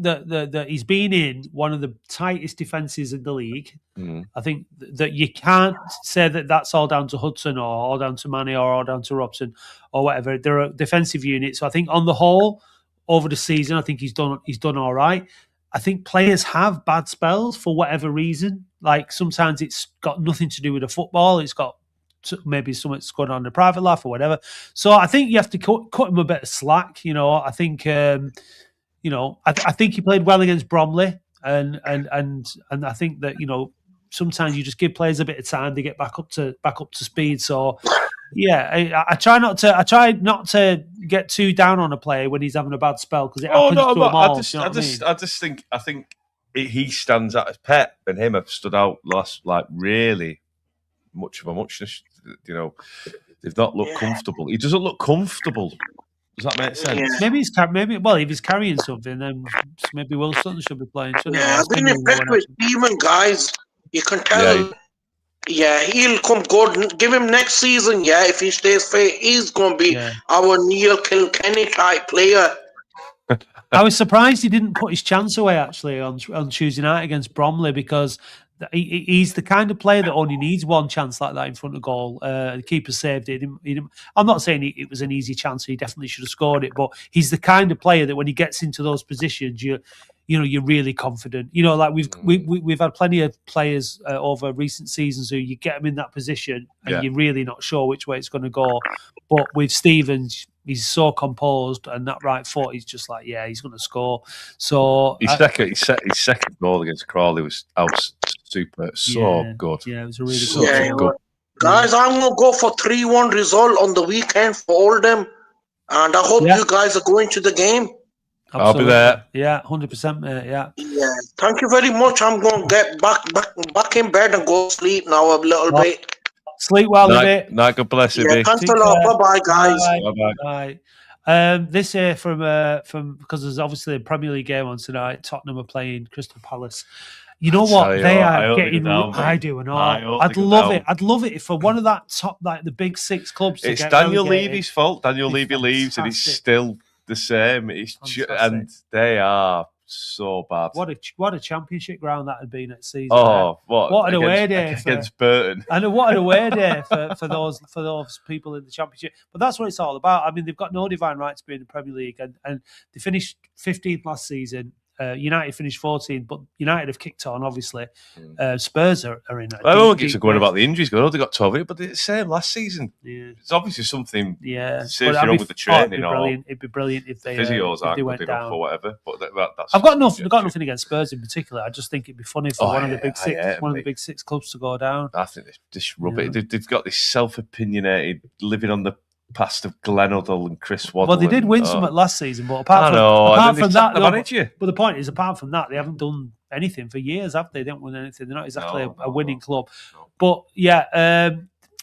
that he's been in one of the tightest defences in the league. I think that you can't say that that's all down to Hudson or all down to Manny or all down to Robson or whatever. They're a defensive unit. So I think on the whole, over the season, I think he's done all right. I think players have bad spells for whatever reason. Like sometimes it's got nothing to do with the football. It's got maybe something's going on in the private life or whatever. So I think you have to cut him a bit of slack. I think I think he played well against Bromley, and I think that sometimes you just give players a bit of time to get back up to speed. So yeah, I try not to get too down on a player when he's having a bad spell, because it happens to them all.
I think he stands out as Pep and him have stood out really much of a muchness. They've not looked comfortable. He doesn't look comfortable. Does that make sense?
Yeah. Maybe if he's carrying something, then maybe Will Sutton should be playing.
I've been impressed with Steven, guys. You can tell. Yeah, he'll come good. Give him next season. Yeah, if he stays fit, he's gonna be our Neil Kilkenny type player.
I was surprised he didn't put his chance away actually on Tuesday night against Bromley, because he's the kind of player that only needs one chance like that in front of goal. The keeper saved it. I'm not saying it was an easy chance. He definitely should have scored it, but he's the kind of player that when he gets into those positions, you're really confident. Like we've had plenty of players over recent seasons who you get them in that position and you're really not sure which way it's going to go. But with Stevens, he's so composed, and that right foot, he's just like, he's going to score. So
his second goal against Crawley was super, good.
Yeah, it was a really
good. Guys, I'm going to go for 3-1 result on the weekend for Oldham, and I hope you guys are going to the game.
Absolutely.
I'll be there.
Yeah, 100%, mate. Yeah.
Yeah. Thank you very much. I'm going to get back in bed and go sleep now a little bit.
Sleep well a bit.
Night, God bless you.
Thanks a lot. Bye-bye, guys.
Bye. This here from because there's obviously a Premier League game on tonight. Tottenham are playing Crystal Palace. You know what? They are getting. I do and all. I'd love it. I'd love it if for one of that top, like the big 6 clubs.
It's Daniel Levy's fault. Daniel Levy leaves, and it's still the same. And they are so bad.
What a championship ground that had been at season.
Oh, what
an away day
against Burton.
I know, what an away day for those people in the championship. But that's what it's all about. I mean, they've got no divine right to be in the Premier League, and they finished 15th last season. United finished 14th, but United have kicked on, obviously. Spurs are in that.
Everyone keeps going about the injuries, going, they got 12, but it's the same last season. Yeah. It's obviously something seriously wrong with the training.
It'd be brilliant if they
physios
aren't
good enough or whatever. But that's
I've got nothing against Spurs in particular. I just think it'd be funny for one of the big six clubs to go down.
I think they just rub it. They've got this self-opinionated living on the past of Glenn Uddle and Chris Waddle.
Well, they did win something last season, but apart from that, but the point is, apart from that, they haven't done anything for years, have they? They don't win anything. They're not exactly a winning club. No. But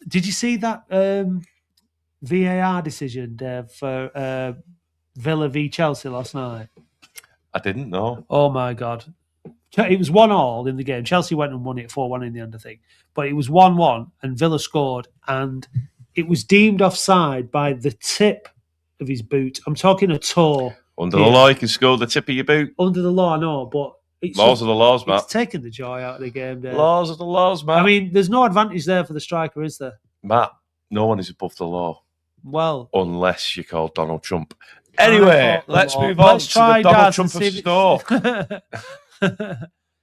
did you see that VAR decision, Dave, for Villa v Chelsea last night?
I didn't know.
Oh my God. It was 1-1 in the game. Chelsea went and won it 4-1 in the end, I think. But it was 1-1 and Villa scored, and it was deemed offside by the tip of his boot. I'm talking a toe.
Under the law, you can score the tip of your boot.
Under the law, I know, but
laws are the laws, Matt.
It's taking the joy out of the game, Dave.
Laws are the laws, Matt.
I mean, there's no advantage there for the striker, is there?
Matt, no one is above the law.
Well,
unless you're called Donald Trump. Anyway, let's move on to the Donald Trump of store.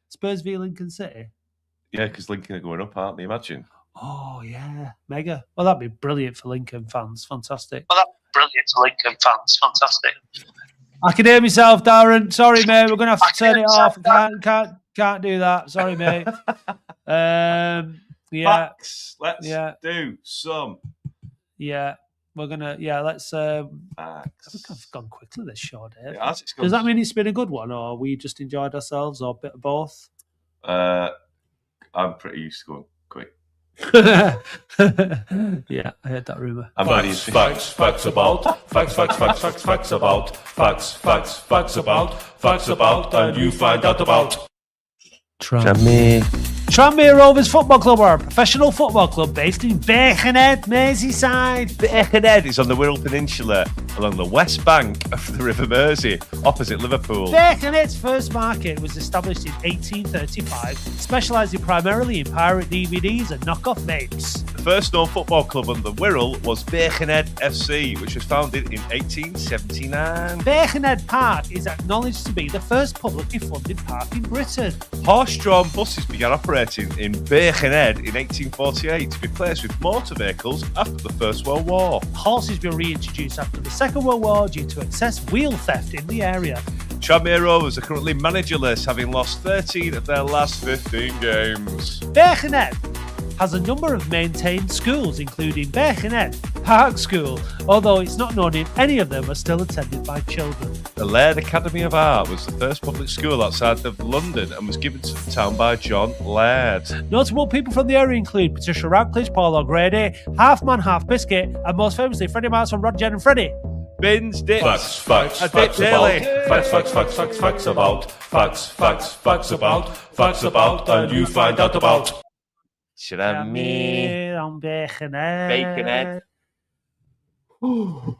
Spurs v Lincoln City.
Yeah, because Lincoln are going up, aren't they? Imagine.
Oh, yeah. Mega. Well, that'd be brilliant for Lincoln fans. Fantastic. I can hear myself, Darren. Sorry, mate. We're going to have to turn it off. Can't do that. Sorry, mate.
Facts. Let's do some.
Yeah. We're going to, let's...
Facts.
I think I've gone quickly this show, Dave.
Does
that mean it's been a good one, or we just enjoyed ourselves, or a bit of both?
I'm pretty used to going quick.
Yeah, I heard that rumour.
Facts about, and you find out about.
Tranmere Rovers Football Club are a professional football club based in Birkenhead, Merseyside.
Birkenhead is on the Wirral Peninsula along the west bank of the River Mersey, opposite Liverpool.
Birkenhead's first market was established in 1835, specialising primarily in pirate DVDs and knockoff vapes.
The first known football club on the Wirral was Birkenhead FC, which was founded in 1879.
Birkenhead Park is acknowledged to be the first publicly funded park in Britain.
Horse-drawn buses began operating in Birkenhead in 1848 to be replaced with motor vehicles after the First World War.
Horses were reintroduced after the Second World War due to excess wheel theft in the area.
Tranmere Rovers are currently managerless, having lost 13 of their last 15 games.
Birkenhead has a number of maintained schools, including Birkenhead Park School, although it's not known if any of them are still attended by children.
The Laird Academy of Art was the first public school outside of London and was given to the town by John Laird.
Notable people from the area include Patricia Radcliffe, Paul O'Grady, Half Man, Half Biscuit, and most famously Freddie Marks from Rod, Jen and Freddie.
Bins, dips.
Facts about. Facts about. And you find out about.
Should I me
on Baconhead.
Baconhead?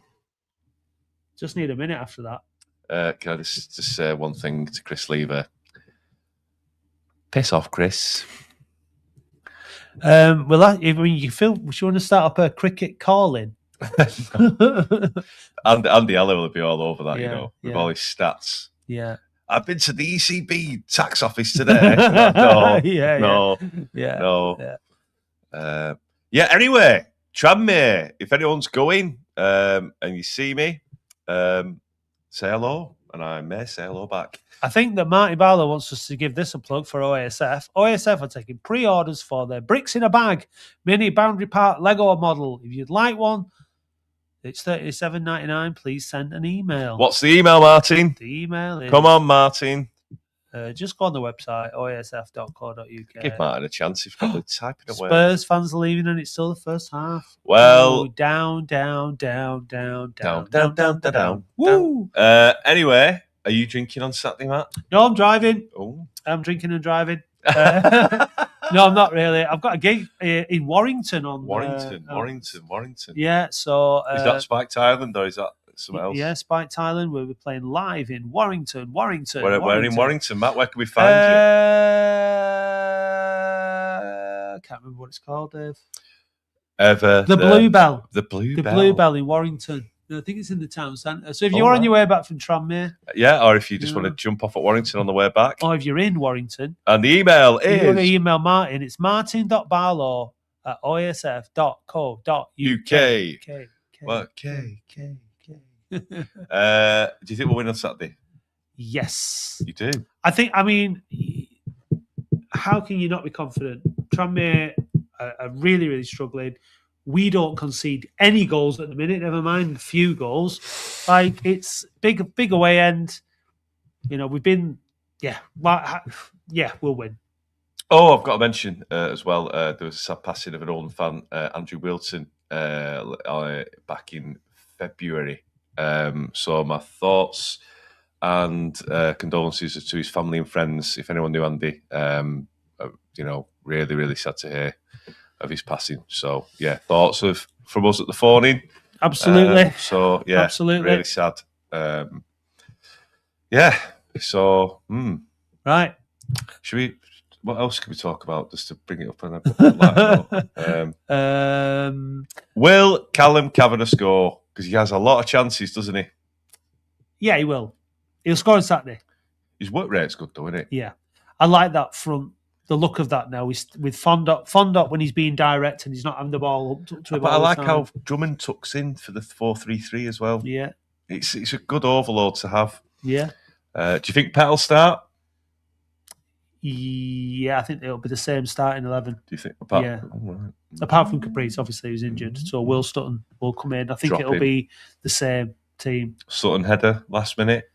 Just need a minute after that.
Can I just say one thing to Chris Lever? Piss off, Chris.
Well, I mean, you feel we should want to start up a cricket calling.
Andy Eller will be all over that, with all his stats.
Yeah.
I've been to the ECB tax office today. No. Anyway, Tranmere, if anyone's going and you see me, say hello, and I may say hello back.
I think that Marty Barlow wants us to give this a plug for OASF. OASF are taking pre-orders for their Bricks in a Bag mini boundary part Lego model. If you'd like one, it's $37.99. Please send an email.
What's the email, Martin?
The email is...
Come on, Martin.
Just go on the website, oasf.co.uk.
Give Martin a chance. He's probably typing away.
Spurs fans are leaving and it's still the first half.
Well...
Down.
Woo! Anyway, are you drinking on Saturday, Matt?
No, I'm driving.
Oh.
I'm drinking and driving. No, I'm not really. I've got a gig in Warrington on...
Warrington.
Yeah, so...
is that Spiked Island or is that somewhere else?
Yeah, Spiked Island. We'll be playing live in Warrington.
Where in Warrington, Matt? Where can we find you?
I can't remember what it's called, Dave.
The
Bluebell.
The Bluebell.
The Bluebell in Warrington. I think it's in the town centre. So if you're on your way back from Tranmere...
Yeah, or if you just want to jump off at Warrington on the way back.
Or if you're in Warrington...
And the email is...
You want to email Martin. It's martin.barlow@oasf.co.uk.
Do you think we'll win on Saturday?
Yes.
You do?
I mean, how can you not be confident? Tranmere are really, really struggling. We don't concede any goals at the minute, never mind few goals. Like, it's big away end. We've been... we'll win.
Oh, I've got to mention as well, there was a sad passing of an Oldham fan, Andrew Wilton, back in February. So my thoughts and condolences to his family and friends. If anyone knew Andy, really, really sad to hear of his passing. So thoughts from us at the Fawning.
Absolutely.
Absolutely, really sad. So
right.
Should we? What else can we talk about just to bring it up on a will Callum Kavanagh score? Because he has a lot of chances, doesn't he?
Yeah, he will. He'll score on Saturday.
His work rate's good, though, isn't it?
Yeah. I like that front. The look of that now with Fondop when he's being direct and he's not having the ball up to him.
But I like how Drummond tucks in for the 4-3-3 as well.
Yeah.
It's a good overload to have.
Yeah.
Do you think Pet will start?
Yeah, I think it'll be the same starting 11.
Do you think?
Apart from Caprice, obviously, who's injured. So Will Sutton will come in. I think it'll be the same team.
Sutton header, last minute.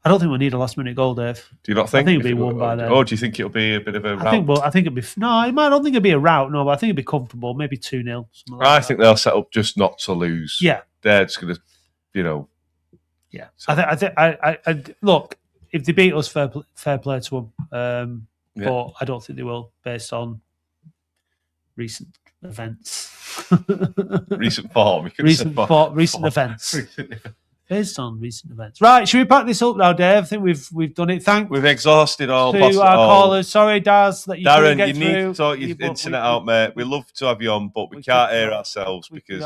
I don't think we'll need a last minute goal, Dave.
Do you not think?
I think it'll be won by then.
Or do you think it'll be a bit of a rout?
I think it'll be... No, I don't think it'll be a rout, no, but I think it'll be comfortable. Maybe 2-0.
I think they'll set up just not to lose.
Yeah.
They're just going to,
Yeah. So. I look, if they beat us, fair play to them. But I don't think they will, based on recent events.
Recent form.
Recent events. Based on recent events. Right, should we pack this up now, Dave? I think we've done it.
We've exhausted all
to our callers. Sorry, Daz, that you couldn't get through.
Darren, you need to sort your internet out, mate. We love to have you on, but we can't hear ourselves because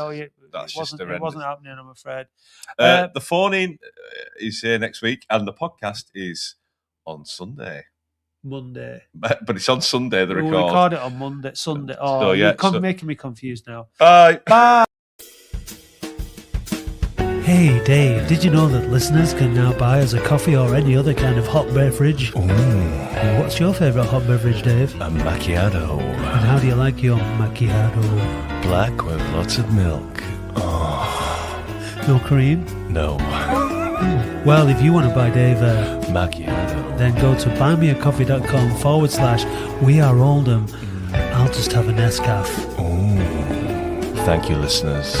that's just horrendous.
It wasn't happening, I'm afraid.
The phone-in is here next week, and the podcast is on Sunday.
Monday.
But it's on Sunday, the record.
We record it on Monday, Sunday. Oh, you're making me confused now.
Bye.
Bye.
Hey Dave, did you know that listeners can now buy us a coffee or any other kind of hot beverage? Well, what's your favourite hot beverage, Dave?
A macchiato.
And how do you like your macchiato?
Black with lots of milk. Oh.
No cream?
No.
Well, if you want to buy Dave a
macchiato,
then go to buymeacoffee.com/weareoldham. I'll just have a Nescafe.
Thank you, listeners.